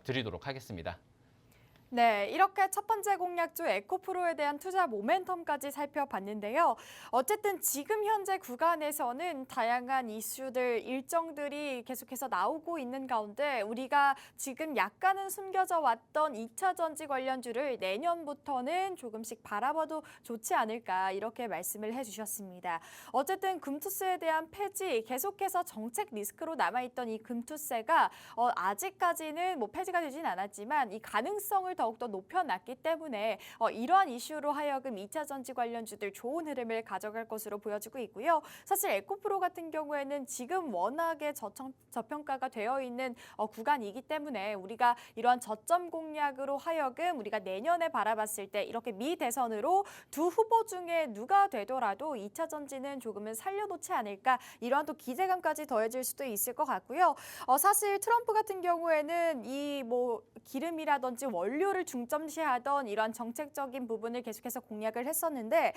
드리도록 하겠습니다. 네, 이렇게 첫 번째 공략주 에코프로에 대한 투자 모멘텀까지 살펴봤는데요. 어쨌든 지금 현재 구간에서는 다양한 이슈들, 일정들이 계속해서 나오고 있는 가운데 우리가 지금 약간은 숨겨져 왔던 2차 전지 관련주를 내년부터는 조금씩 바라봐도 좋지 않을까 이렇게 말씀을 해주셨습니다. 어쨌든 금투세에 대한 폐지, 계속해서 정책 리스크로 남아있던 이 금투세가 아직까지는 뭐 폐지가 되진 않았지만 이 가능성을 더욱더 높여놨기 때문에 이러한 이슈로 하여금 2차 전지 관련주들 좋은 흐름을 가져갈 것으로 보여지고 있고요. 사실 에코프로 같은 경우에는 지금 워낙에 저평가가 되어 있는 구간이기 때문에 우리가 이러한 저점 공략으로 하여금 우리가 내년에 바라봤을 때 이렇게 미대선으로 두 후보 중에 누가 되더라도 2차 전지는 조금은 살려놓지 않을까 이러한 또 기대감까지 더해질 수도 있을 것 같고요. 사실 트럼프 같은 경우에는 이 뭐 기름이라든지 원료 원료를 중점시하던 이런 정책적인 부분을 계속해서 공략을 했었는데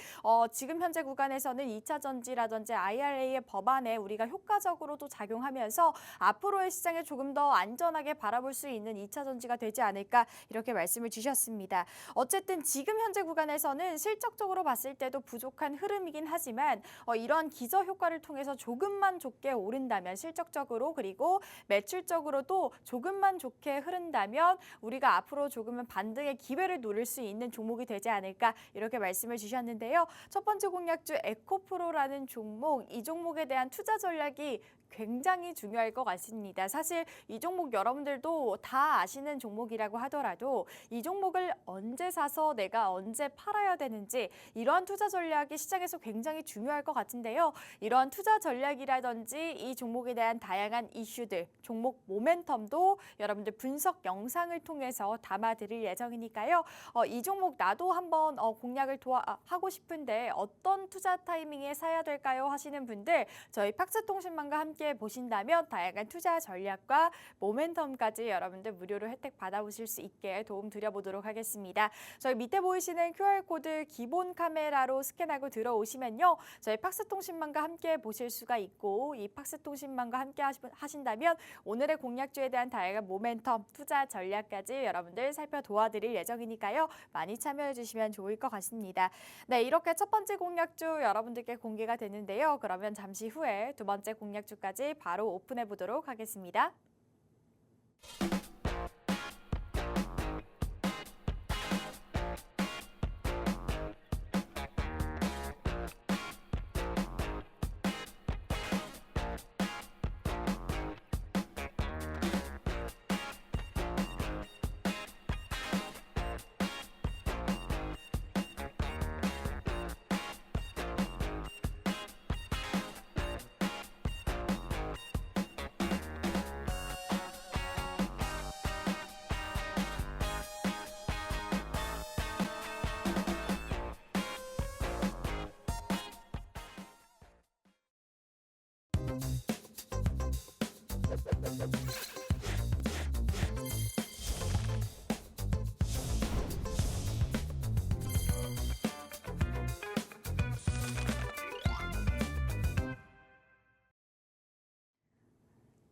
지금 현재 구간에서는 2차 전지라든지 IRA의 법안에 우리가 효과적으로도 작용하면서 앞으로의 시장에 조금 더 안전하게 바라볼 수 있는 2차 전지가 되지 않을까 이렇게 말씀을 주셨습니다. 어쨌든 지금 현재 구간에서는 실적적으로 봤을 때도 부족한 흐름이긴 하지만 이러한 기저 효과를 통해서 조금만 좋게 오른다면 실적적으로 그리고 매출적으로도 조금만 좋게 흐른다면 우리가 앞으로 조금은 반등의 기회를 노릴 수 있는 종목이 되지 않을까 이렇게 말씀을 주셨는데요. 첫 번째 공략주 에코프로라는 종목, 이 종목에 대한 투자 전략이 굉장히 중요할 것 같습니다. 사실 이 종목 여러분들도 다 아시는 종목이라고 하더라도 이 종목을 언제 사서 내가 언제 팔아야 되는지 이러한 투자 전략이 시장에서 굉장히 중요할 것 같은데요. 이러한 투자 전략이라든지 이 종목에 대한 다양한 이슈들, 종목 모멘텀도 여러분들 분석 영상을 통해서 담아드릴 예정이니까요. 이 종목 나도 한번 공략을 하고 싶은데 어떤 투자 타이밍에 사야 될까요? 하시는 분들 저희 팍스통신망과 함께 보신다면 다양한 투자 전략과 모멘텀까지 여러분들 무료로 혜택 받아보실 수 있게 도움 드려보도록 하겠습니다. 저희 밑에 보이시는 QR코드 기본 카메라로 스캔하고 들어오시면요. 저희 팍스통신망과 함께 보실 수가 있고 이 팍스통신망과 함께 하신다면 오늘의 공략주에 대한 다양한 모멘텀, 투자 전략까지 여러분들 살펴도와드릴 예정이니까요. 많이 참여해 주시면 좋을 것 같습니다. 네, 이렇게 첫 번째 공략주 여러분들께 공개가 되는데요. 그러면 잠시 후에 두 번째 공략주까지 바로 오픈해 보도록 하겠습니다.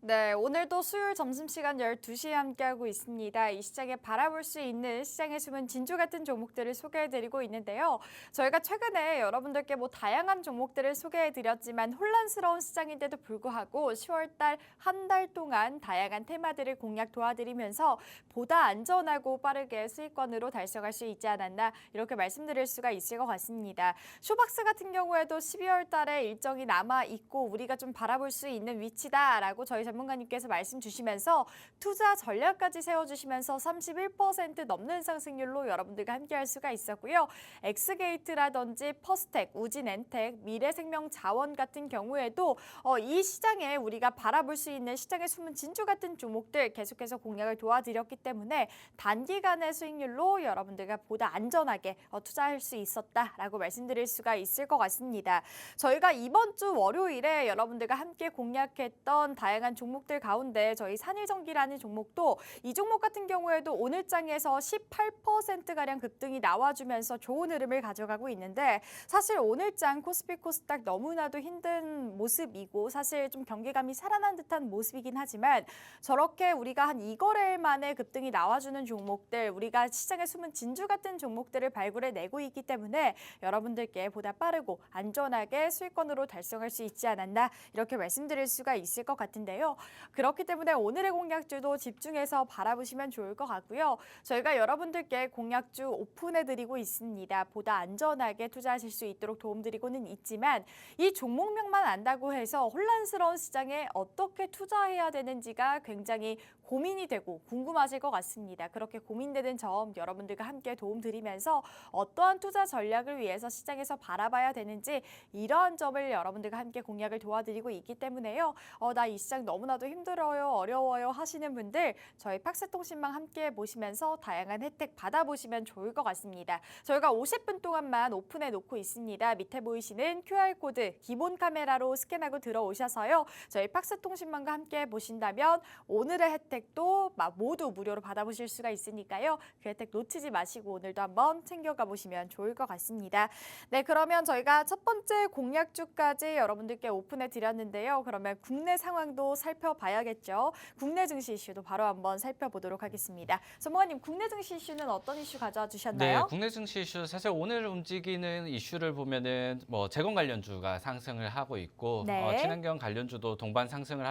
네, 오늘도 수요일 점심시간 12시에 함께하고 있습니다. 이 시장에 바라볼 수 있는 시장의 숨은 진주 같은 종목들을 소개해드리고 있는데요. 저희가 최근에 여러분들께 다양한 종목들을 소개해드렸지만 혼란스러운 시장인데도 불구하고 10월달 한 달 동안 다양한 테마들을 공략 도와드리면서 보다 안전하고 빠르게 수익권으로 달성할 수 있지 않았나 이렇게 말씀드릴 수가 있을 것 같습니다. 쇼박스 같은 경우에도 12월달에 일정이 남아있고 우리가 좀 바라볼 수 있는 위치다라고 저희 전문가님께서 말씀 주시면서 투자 전략까지 세워주시면서 31% 넘는 상승률로 여러분들과 함께할 수가 있었고요. 엑스게이트라든지 퍼스텍, 우진엔텍, 미래생명자원 같은 경우에도 이 시장에 우리가 바라볼 수 있는 시장의 숨은 진주 같은 종목들 계속해서 공략을 도와드렸기 때문에 단기간의 수익률로 여러분들과 보다 안전하게 투자할 수 있었다라고 말씀드릴 수가 있을 것 같습니다. 저희가 이번 주 월요일에 여러분들과 함께 공략했던 다양한 종목들 가운데 저희 산일전기라는 종목도 이 종목 같은 경우에도 오늘 장에서 18%가량 급등이 나와주면서 좋은 흐름을 가져가고 있는데 사실 오늘 장 코스피 코스닥 너무나도 힘든 모습이고 사실 좀 경계감이 살아난 듯한 모습이긴 하지만 저렇게 우리가 한 2거래일 만에 급등이 나와주는 종목들 우리가 시장에 숨은 진주 같은 종목들을 발굴해내고 있기 때문에 여러분들께 보다 빠르고 안전하게 수익권으로 달성할 수 있지 않았나 이렇게 말씀드릴 수가 있을 것 같은데요. 그렇기 때문에 오늘의 공략주도 집중해서 바라보시면 좋을 것 같고요. 저희가 여러분들께 공략주 오픈해드리고 있습니다. 보다 안전하게 투자하실 수 있도록 도움드리고는 있지만 이 종목명만 안다고 해서 혼란스러운 시장에 어떻게 투자해야 되는지가 굉장히 고민이 되고 궁금하실 것 같습니다. 그렇게 고민되는 점 여러분들과 함께 도움드리면서 어떠한 투자 전략을 위해서 시장에서 바라봐야 되는지 이러한 점을 여러분들과 함께 공략을 도와드리고 있기 때문에요. 나 이 시장 너무나도 힘들어요, 어려워요 하시는 분들 저희 팍스통신망 함께 보시면서 다양한 혜택 받아보시면 좋을 것 같습니다. 저희가 50분 동안만 오픈해 놓고 있습니다. 밑에 보이시는 QR코드 기본 카메라로 스캔하고 들어오셔서요. 저희 팍스통신망과 함께 보신다면 오늘의 혜택 혜택도 모두 무료로 받아보실 수가 있으니까요. 그 혜택 놓치지 마시고 오늘도 한번 챙겨가 보시면 좋을 것 같습니다. 네, 그러면 저희가 첫 번째 공략주까지 여러분들께 오픈해 드렸는데요. 그러면 국내 상황도 살펴봐야겠죠. 국내 증시 이슈도 바로 한번 살펴보도록 하겠습니다. 전문가님, 국내 증시 이슈는 어떤 이슈 가져와 네, 주셨나요? 국내 증시 이슈 사실 오늘 움직이는 이슈를 보면은 뭐 재건 관련주가 상승을 하고 있고 네. 친환경 관련주도 동반 상승을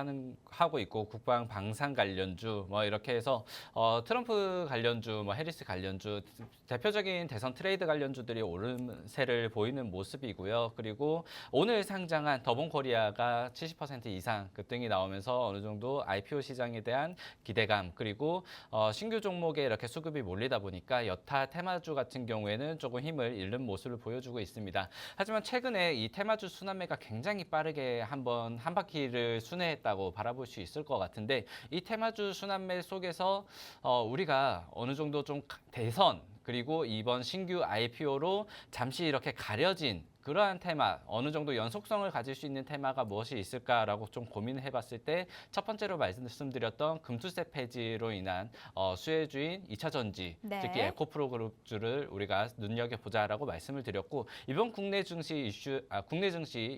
하고 있고 국방 방산 관련주 뭐 이렇게 해서 트럼프 관련주, 뭐 해리스 관련주 대표적인 대선 트레이드 관련주들이 오름세를 보이는 모습이고요. 그리고 오늘 상장한 더본코리아가 70% 이상 급등이 나오면서 어느 정도 IPO 시장에 대한 기대감 그리고 신규 종목에 이렇게 수급이 몰리다 보니까 여타 테마주 같은 경우에는 조금 힘을 잃는 모습을 보여주고 있습니다. 하지만 최근에 이 테마주 순환매가 굉장히 빠르게 한번 한 바퀴를 순회했다고 바라볼 수 있을 것 같은데 이 테마주 순환매 속에서 우리가 어느 정도 좀 대선 그리고 이번 신규 IPO로 잠시 이렇게 가려진 그러한 테마, 어느 정도 연속성을 가질 수 있는 테마가 무엇이 있을까라고 좀 고민을 해봤을 때 첫 번째로 말씀드렸던 금투세 폐지로 인한 수혜주인 2차 전지, 네. 특히 에코프로 그룹주를 우리가 눈여겨보자라고 말씀을 드렸고 이번 국내 증시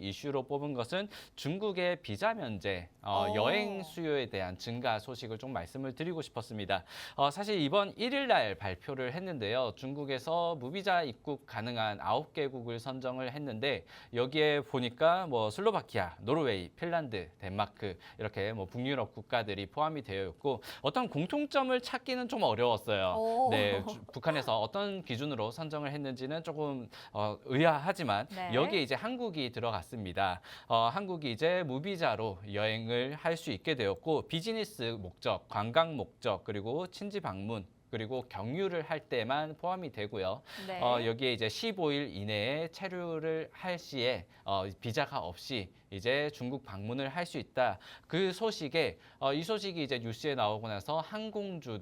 이슈로 뽑은 것은 중국의 비자 면제, 여행 수요에 대한 증가 소식을 좀 말씀을 드리고 싶었습니다. 사실 이번 1일 날 발표를 했는데요. 중국에서 무비자 입국 가능한 9개국을 선정을 했는데 여기에 보니까 뭐 슬로바키아, 노르웨이, 핀란드, 덴마크 이렇게 뭐 북유럽 국가들이 포함이 되어 있고 어떤 공통점을 찾기는 좀 어려웠어요. 네, 북한에서 어떤 기준으로 선정을 했는지는 조금 의아하지만 네. 여기에 이제 한국이 들어갔습니다. 한국이 이제 무비자로 여행을 할 수 있게 되었고 비즈니스 목적, 관광 목적 그리고 친지 방문 그리고 경유를 할 때만 포함이 되고요. 네. 여기에 이제 15일 이내에 체류를 할 시에 비자가 없이 이제 중국 방문을 할 수 있다. 그 소식에 이 소식이 이제 뉴스에 나오고 나서 항공주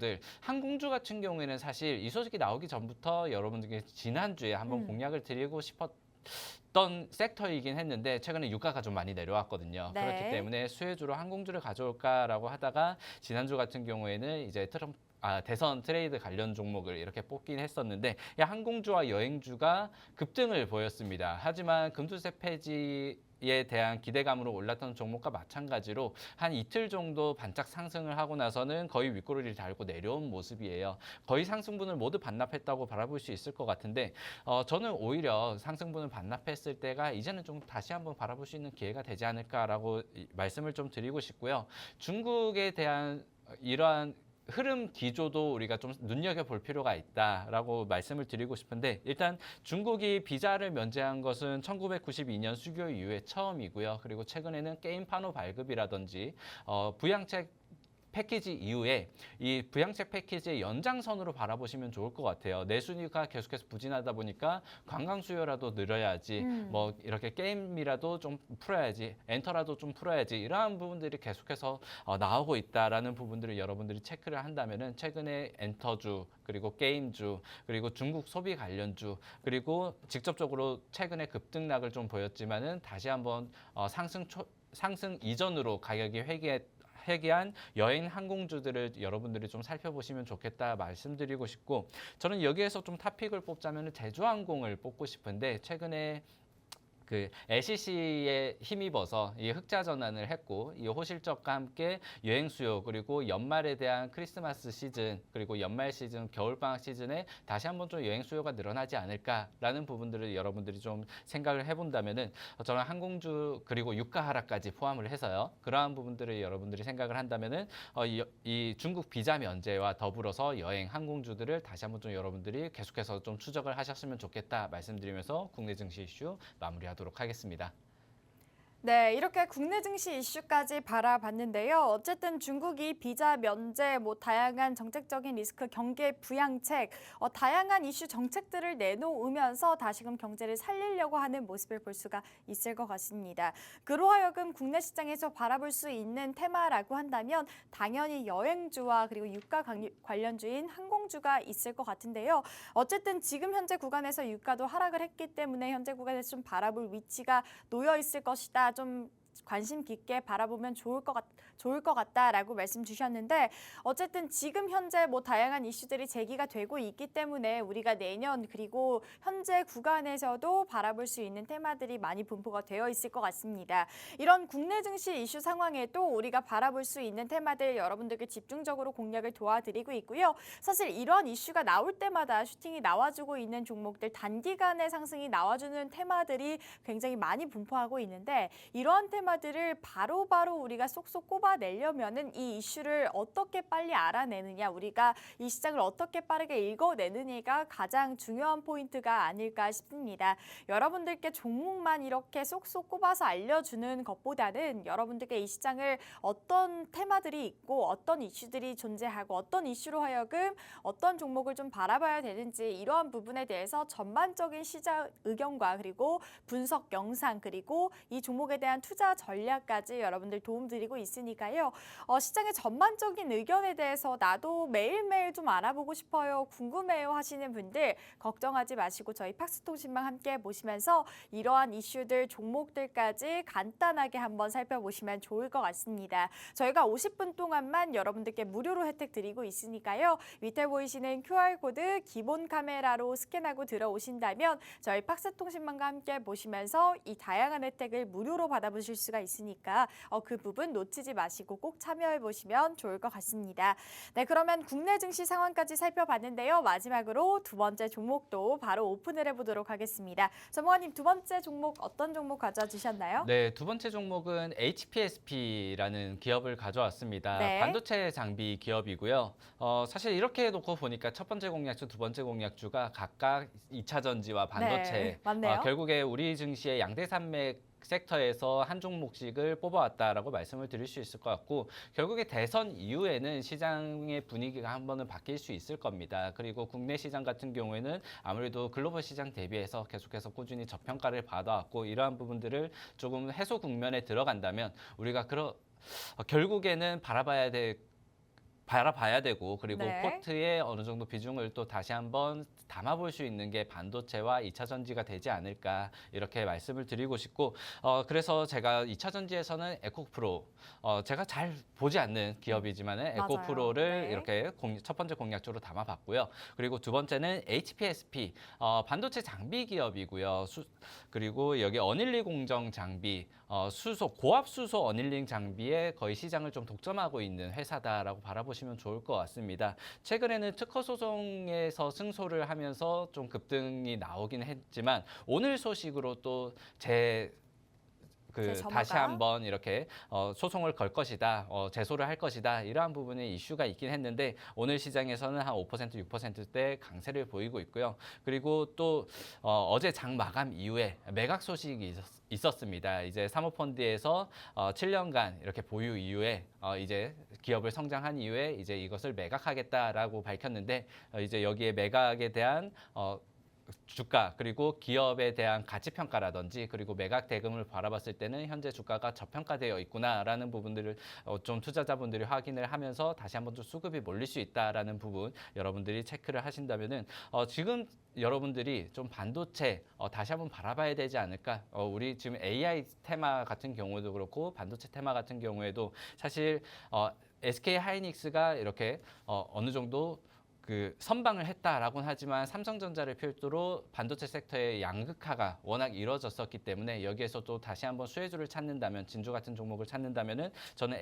같은 경우에는 사실 이 소식이 나오기 전부터 여러분들께 지난주에 한번 공략을 드리고 싶었던 섹터이긴 했는데 최근에 유가가 좀 많이 내려왔거든요. 네. 그렇기 때문에 수혜주로 항공주를 가져올까라고 하다가 지난주 같은 경우에는 이제 대선 트레이드 관련 종목을 이렇게 뽑긴 했었는데 항공주와 여행주가 급등을 보였습니다. 하지만 금투세 폐지에 대한 기대감으로 올랐던 종목과 마찬가지로 한 이틀 정도 반짝 상승을 하고 나서는 거의 윗꼬리를 달고 내려온 모습이에요. 거의 상승분을 모두 반납했다고 바라볼 수 있을 것 같은데 저는 오히려 상승분을 반납했을 때가 이제는 좀 다시 한번 바라볼 수 있는 기회가 되지 않을까라고 말씀을 좀 드리고 싶고요. 중국에 대한 이러한 흐름 기조도 우리가 좀 눈여겨볼 필요가 있다라고 말씀을 드리고 싶은데 일단 중국이 비자를 면제한 것은 1992년 수교 이후에 처음이고요. 그리고 최근에는 게임 판호 발급이라든지 부양책 패키지 이후에 이 부양책 패키지의 연장선으로 바라보시면 좋을 것 같아요. 내수가 계속해서 부진하다 보니까 관광 수요라도 늘어야지, 뭐 이렇게 게임이라도 좀 풀어야지, 엔터라도 좀 풀어야지 이러한 부분들이 계속해서 나오고 있다라는 부분들을 여러분들이 체크를 한다면은 최근에 엔터주 그리고 게임주 그리고 중국 소비 관련주 그리고 직접적으로 최근에 급등락을 좀 보였지만은 다시 한번 상승 이전으로 가격이 회귀한 여행 항공주들을 여러분들이 좀 살펴보시면 좋겠다 말씀드리고 싶고 저는 여기에서 좀 탑픽을 뽑자면 제주항공을 뽑고 싶은데 최근에 그 LCC에 힘입어서 이 흑자 전환을 했고 이 호실적과 함께 여행 수요 그리고 연말에 대한 크리스마스 시즌 그리고 연말 시즌 겨울방학 시즌에 다시 한번 좀 여행 수요가 늘어나지 않을까라는 부분들을 여러분들이 좀 생각을 해본다면은 저는 항공주 그리고 유가 하락까지 포함을 해서요 그러한 부분들을 여러분들이 생각을 한다면은 이 중국 비자 면제와 더불어서 여행 항공주들을 다시 한번 좀 여러분들이 계속해서 좀 추적을 하셨으면 좋겠다 말씀드리면서 국내 증시 이슈 마무리하도록 하겠습니다. 네, 이렇게 국내 증시 이슈까지 바라봤는데요. 어쨌든 중국이 비자 면제, 다양한 정책적인 리스크, 경계 부양책, 다양한 이슈 정책들을 내놓으면서 다시금 경제를 살리려고 하는 모습을 볼 수가 있을 것 같습니다. 그로하여금 국내 시장에서 바라볼 수 있는 테마라고 한다면 당연히 여행주와 그리고 유가 관련주인 항공주가 있을 것 같은데요. 어쨌든 지금 현재 구간에서 유가도 하락을 했기 때문에 현재 구간에서 좀 바라볼 위치가 놓여 있을 것이다. 좀 관심 깊게 바라보면 좋을 것 같다라고 말씀 주셨는데 어쨌든 지금 현재 뭐 다양한 이슈들이 제기가 되고 있기 때문에 우리가 내년 그리고 현재 구간에서도 바라볼 수 있는 테마들이 많이 분포가 되어 있을 것 같습니다. 이런 국내 증시 이슈 상황에도 우리가 바라볼 수 있는 테마들 여러분들께 집중적으로 공략을 도와드리고 있고요. 사실 이런 이슈가 나올 때마다 슈팅이 나와주고 있는 종목들 단기간에 상승이 나와주는 테마들이 굉장히 많이 분포하고 있는데 이러한 테마들을 바로바로 우리가 쏙쏙 꼽아내려면은 이 이슈를 어떻게 빨리 알아내느냐, 우리가 이 시장을 어떻게 빠르게 읽어내느냐가 가장 중요한 포인트가 아닐까 싶습니다. 여러분들께 종목만 이렇게 쏙쏙 꼽아서 알려주는 것보다는 여러분들께 이 시장을 어떤 테마들이 있고 어떤 이슈들이 존재하고 어떤 이슈로 하여금 어떤 종목을 좀 바라봐야 되는지 이러한 부분에 대해서 전반적인 시장 의견과 그리고 분석 영상 그리고 이 종목에 대한 투자 전략까지 여러분들 도움드리고 있으니까요. 시장의 전반적인 의견에 대해서 나도 매일매일 좀 알아보고 싶어요, 궁금해요 하시는 분들 걱정하지 마시고 저희 팍스통신망 함께 보시면서 이러한 이슈들, 종목들까지 간단하게 한번 살펴보시면 좋을 것 같습니다. 저희가 50분 동안만 여러분들께 무료로 혜택 드리고 있으니까요. 밑에 보이시는 QR코드 기본 카메라로 스캔하고 들어오신다면 저희 팍스통신망과 함께 보시면서 이 다양한 혜택을 무료로 받아보실 수가 있으니까 그 부분 놓치지 마시고 꼭 참여해 보시면 좋을 것 같습니다. 네, 그러면 국내 증시 상황까지 살펴봤는데요. 마지막으로 두 번째 종목도 바로 오픈을 해보도록 하겠습니다. 전문가님, 두 번째 종목 어떤 종목 가져와 주셨나요? 네, 두 번째 종목은 HPSP라는 기업을 가져왔습니다. 네. 반도체 장비 기업이고요. 사실 이렇게 놓고 보니까 첫 번째 공략주, 두 번째 공략주가 각각 2차 전지와 반도체, 네, 맞네요. 결국에 우리 증시의 양대 산맥 섹터에서 한 종목씩을 뽑아왔다라고 말씀을 드릴 수 있을 것 같고 결국에 대선 이후에는 시장의 분위기가 한 번은 바뀔 수 있을 겁니다. 그리고 국내 시장 같은 경우에는 아무래도 글로벌 시장 대비해서 계속해서 꾸준히 저평가를 받아왔고 이러한 부분들을 조금 해소 국면에 들어간다면 우리가 결국에는 바라봐야 되고 그리고 네. 포트에 어느 정도 비중을 또 다시 한번 담아볼 수 있는 게 반도체와 2차 전지가 되지 않을까 이렇게 말씀을 드리고 싶고 그래서 제가 2차 전지에서는 에코프로 제가 잘 보지 않는 기업이지만 에코프로를 네. 이렇게 첫 번째 공략주로 담아봤고요. 그리고 두 번째는 HPSP 반도체 장비 기업이고요. 그리고 여기 어닐리 공정 장비 고압 수소 어닐링 장비에 거의 시장을 좀 독점하고 있는 회사다라고 바라보시면 좋을 것 같습니다. 최근에는 특허 소송에서 승소를 하면서 좀 급등이 나오긴 했지만 오늘 소식으로 또 다시 한번 이렇게 소송을 걸 것이다, 제소를 할 것이다 이러한 부분에 이슈가 있긴 했는데 오늘 시장에서는 한 5%, 6%대 강세를 보이고 있고요. 그리고 또 어제 장 마감 이후에 매각 소식이 있었습니다. 이제 사모펀드에서 7년간 이렇게 보유 이후에 이제 기업을 성장한 이후에 이제 이것을 매각하겠다라고 밝혔는데 이제 여기에 매각에 대한 주가 그리고 기업에 대한 가치 평가라든지 그리고 매각 대금을 바라봤을 때는 현재 주가가 저평가되어 있구나라는 부분들을 좀 투자자분들이 확인을 하면서 다시 한번 좀 수급이 몰릴 수 있다라는 부분 여러분들이 체크를 하신다면은 지금 여러분들이 좀 반도체 다시 한번 바라봐야 되지 않을까? 우리 지금 AI 테마 같은 경우도 그렇고 반도체 테마 같은 경우에도 사실 SK 하이닉스가 이렇게 어느 정도 선방을 했다라고는 하지만 삼성전자를 필두로 반도체 섹터의 양극화가 워낙 이루어졌었기 때문에 여기에서 또 다시 한번 수혜주를 찾는다면 진주 같은 종목을 찾는다면은 저는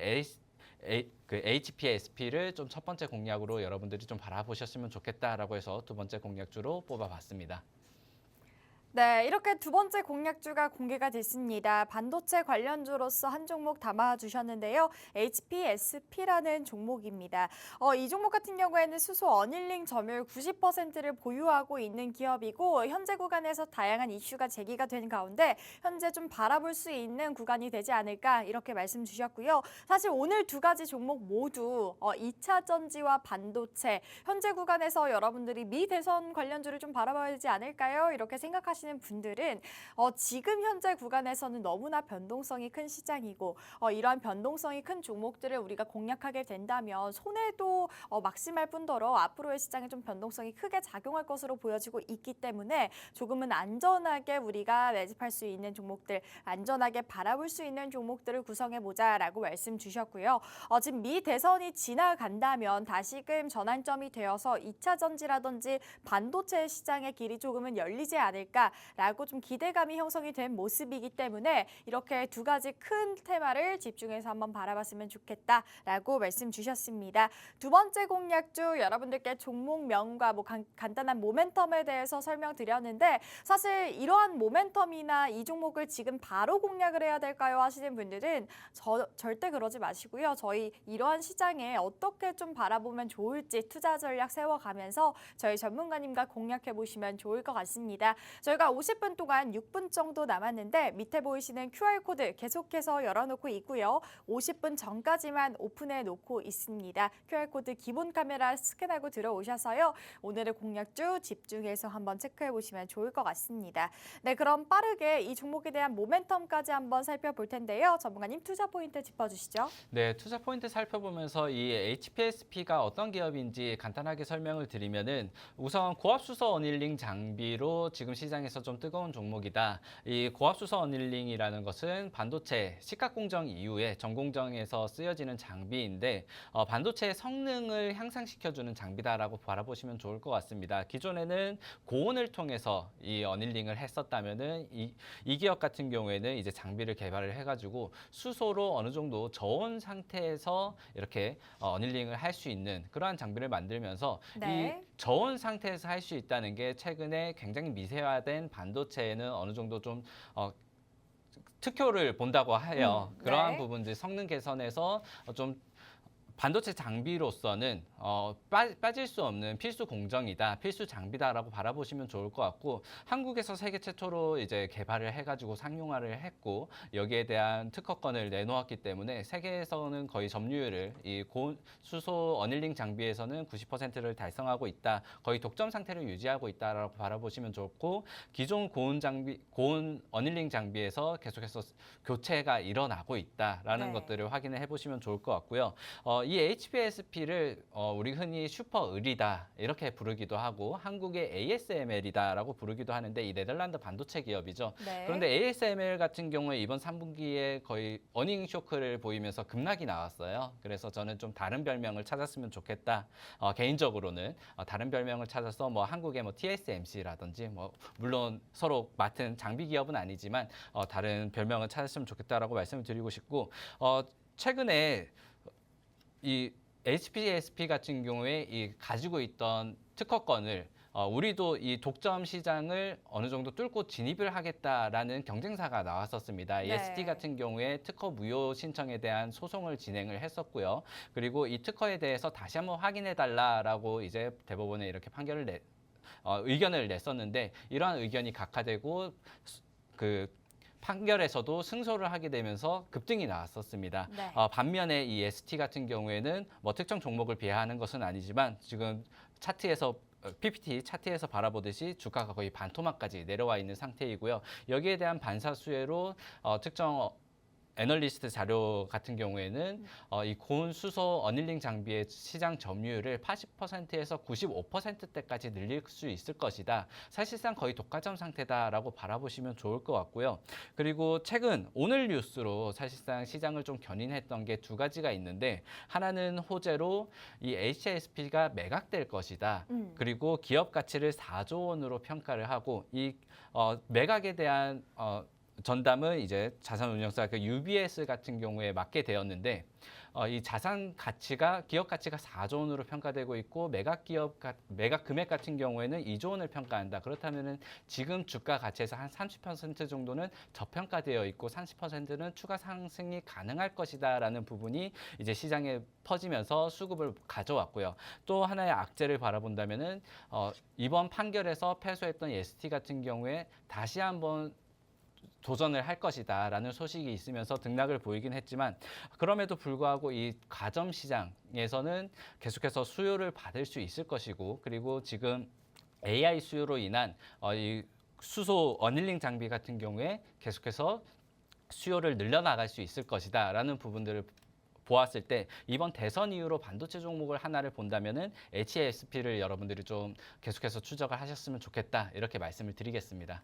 HPSP를 좀 첫 번째 공략으로 여러분들이 좀 바라보셨으면 좋겠다라고 해서 두 번째 공략주로 뽑아봤습니다. 네, 이렇게 두 번째 공략주가 공개가 됐습니다. 반도체 관련주로서 한 종목 담아주셨는데요. HPSP라는 종목입니다. 이 종목 같은 경우에는 수소 어닐링 점유율 90%를 보유하고 있는 기업이고 현재 구간에서 다양한 이슈가 제기가 된 가운데 현재 좀 바라볼 수 있는 구간이 되지 않을까 이렇게 말씀 주셨고요. 사실 오늘 두 가지 종목 모두 2차 전지와 반도체 현재 구간에서 여러분들이 미 대선 관련주를 좀 바라봐야 되지 않을까요? 이렇게 생각하시는 하시는 분들은 지금 현재 구간에서는 너무나 변동성이 큰 시장이고 이러한 변동성이 큰 종목들을 우리가 공략하게 된다면 손해도 막심할 뿐더러 앞으로의 시장에 좀 변동성이 크게 작용할 것으로 보여지고 있기 때문에 조금은 안전하게 우리가 매집할 수 있는 종목들, 안전하게 바라볼 수 있는 종목들을 구성해보자라고 말씀 주셨고요. 지금 미 대선이 지나간다면 다시금 전환점이 되어서 2차 전지라든지 반도체 시장의 길이 조금은 열리지 않을까라고 좀 기대감이 형성이 된 모습이기 때문에 이렇게 두 가지 큰 테마를 집중해서 한번 바라봤으면 좋겠다라고 말씀 주셨습니다. 두 번째 공략주 여러분들께 종목명과 간단한 모멘텀에 대해서 설명드렸는데 사실 이러한 모멘텀이나 이 종목을 지금 바로 공략을 해야 될까요 하시는 분들은 절대 그러지 마시고요. 저희 이러한 시장에 어떻게 좀 바라보면 좋을지 투자 전략 세워가면서 저희 전문가님과 공략해 보시면 좋을 것 같습니다. 저희가 50분 동안 6분 정도 남았는데 밑에 보이시는 QR코드 계속해서 열어놓고 있고요. 50분 전까지만 오픈해 놓고 있습니다. QR코드 기본 카메라 스캔하고 들어오셔서요. 오늘의 공략주 집중해서 한번 체크해 보시면 좋을 것 같습니다. 네, 그럼 빠르게 이 종목에 대한 모멘텀까지 한번 살펴볼 텐데요. 전문가님 투자 포인트 짚어주시죠. 네, 투자 포인트 살펴보면서 이 HPSP가 어떤 기업인지 간단하게 설명을 드리면은 우선 고압수소 어닐링 장비로 지금 시장에서 좀 뜨거운 종목이다. 이 고압수소 어닐링이라는 것은 반도체 시각 공정 이후에 전공정에서 쓰여지는 장비인데 반도체의 성능을 향상시켜주는 장비다라고 바라보시면 좋을 것 같습니다. 기존에는 고온을 통해서 이 어닐링을 했었다면은 이 기업 같은 경우에는 이제 장비를 개발을 해가지고 수소로 어느 정도 저온 상태에서 이렇게 어닐링을 할 수 있는 그러한 장비를 만들면서 네. 이 저온 상태에서 할 수 있다는 게 최근에 굉장히 미세화된 반도체에는 어느 정도 좀 특효를 본다고 해요. 그러한 네. 부분들 성능 개선에서 좀 반도체 장비로서는 빠질 수 없는 필수 공정이다, 필수 장비다라고 바라보시면 좋을 것 같고 한국에서 세계 최초로 이제 개발을 해가지고 상용화를 했고 여기에 대한 특허권을 내놓았기 때문에 세계에서는 거의 점유율을 이 고수소 어닐링 장비에서는 90%를 달성하고 있다, 거의 독점 상태를 유지하고 있다라고 바라보시면 좋고 기존 고온 어닐링 장비에서 계속해서 교체가 일어나고 있다라는 네. 것들을 확인을 해보시면 좋을 것 같고요. 이 HPSP를 우리 흔히 슈퍼을이다 이렇게 부르기도 하고 한국의 ASML이다라고 부르기도 하는데 이 네덜란드 반도체 기업이죠. 네. 그런데 ASML 같은 경우에 이번 3분기에 거의 어닝 쇼크를 보이면서 급락이 나왔어요. 그래서 저는 좀 다른 별명을 찾았으면 좋겠다. 개인적으로는 다른 별명을 찾아서 뭐 한국의 뭐 TSMC라든지 뭐 물론 서로 맡은 장비 기업은 아니지만 다른 별명을 찾았으면 좋겠다라고 말씀을 드리고 싶고 최근에 이 HPSP 같은 경우에 이 가지고 있던 특허권을 우리도 이 독점 시장을 어느 정도 뚫고 진입을 하겠다라는 경쟁사가 나왔었습니다. 네. EST 같은 경우에 특허 무효 신청에 대한 소송을 진행을 했었고요. 그리고 이 특허에 대해서 다시 한번 확인해 달라라고 이제 대법원에 이렇게 의견을 냈었는데 이러한 의견이 각하되고 그 판결에서도 승소를 하게 되면서 급등이 나왔었습니다. 네. 반면에 이 ST 같은 경우에는 뭐 특정 종목을 비하하는 것은 아니지만 지금 차트에서 PPT 차트에서 바라보듯이 주가가 거의 반토막까지 내려와 있는 상태이고요. 여기에 대한 반사수혜로 특정 애널리스트 자료 같은 경우에는 이 고온 수소 어닐링 장비의 시장 점유율을 80%에서 95%대까지 늘릴 수 있을 것이다. 사실상 거의 독과점 상태다라고 바라보시면 좋을 것 같고요. 그리고 최근 오늘 뉴스로 사실상 시장을 좀 견인했던 게 두 가지가 있는데 하나는 호재로 이 HSP가 매각될 것이다. 그리고 기업 가치를 4조 원으로 평가를 하고 이 매각에 대한 전담은 이제 자산운용사 그 UBS 같은 경우에 맡게 되었는데 이 자산 가치가 기업 가치가 4조 원으로 평가되고 있고 매각 금액 같은 경우에는 2조 원을 평가한다. 그렇다면은 지금 주가 가치에서 한 30% 정도는 저평가되어 있고 30%는 추가 상승이 가능할 것이다라는 부분이 이제 시장에 퍼지면서 수급을 가져왔고요. 또 하나의 악재를 바라본다면은 이번 판결에서 패소했던 ST 같은 경우에 다시 한번 도전을 할 것이다라는 소식이 있으면서 등락을 보이긴 했지만 그럼에도 불구하고 이 가점 시장에서는 계속해서 수요를 받을 수 있을 것이고 그리고 지금 AI 수요로 인한 이 수소 어닐링 장비 같은 경우에 계속해서 수요를 늘려나갈 수 있을 것이다라는 부분들을 보았을 때 이번 대선 이후로 반도체 종목을 하나를 본다면은 HASP를 여러분들이 좀 계속해서 추적을 하셨으면 좋겠다 이렇게 말씀을 드리겠습니다.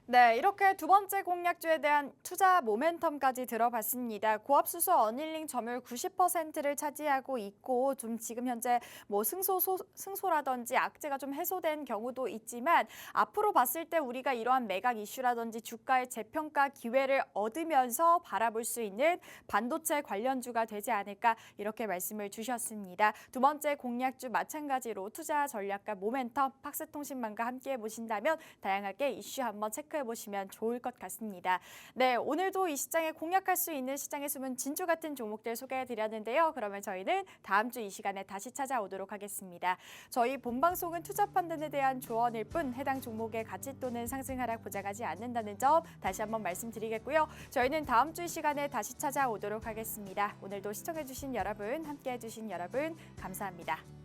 네, 이렇게 두 번째 공략주에 대한 투자 모멘텀까지 들어봤습니다. 고압수소 어닐링 점유율 90%를 차지하고 있고 좀 지금 현재 뭐 승소라든지 악재가 좀 해소된 경우도 있지만 앞으로 봤을 때 우리가 이러한 매각 이슈라든지 주가의 재평가 기회를 얻으면서 바라볼 수 있는 반도체 관련주가 되지 않을까 이렇게 말씀을 주셨습니다. 두 번째 공략주 마찬가지로 투자 전략과 모멘텀 팍스통신망과 함께 보신다면 다양하게 이슈 한번 체크해 보시면 좋을 것 같습니다. 네, 오늘도 이 시장에 공략할 수 있는 시장의 숨은 진주 같은 종목들 소개해 드렸는데요. 그러면 저희는 다음 주 이 시간에 다시 찾아오도록 하겠습니다. 저희 본 방송은 투자 판단에 대한 조언일 뿐 해당 종목의 가치 또는 상승 하락 보장하지 않는다는 점 다시 한번 말씀드리겠고요. 저희는 다음 주 이 시간에 다시 찾아오도록 하겠습니다. 오늘도 시청해 주신 여러분, 함께 해 주신 여러분 감사합니다.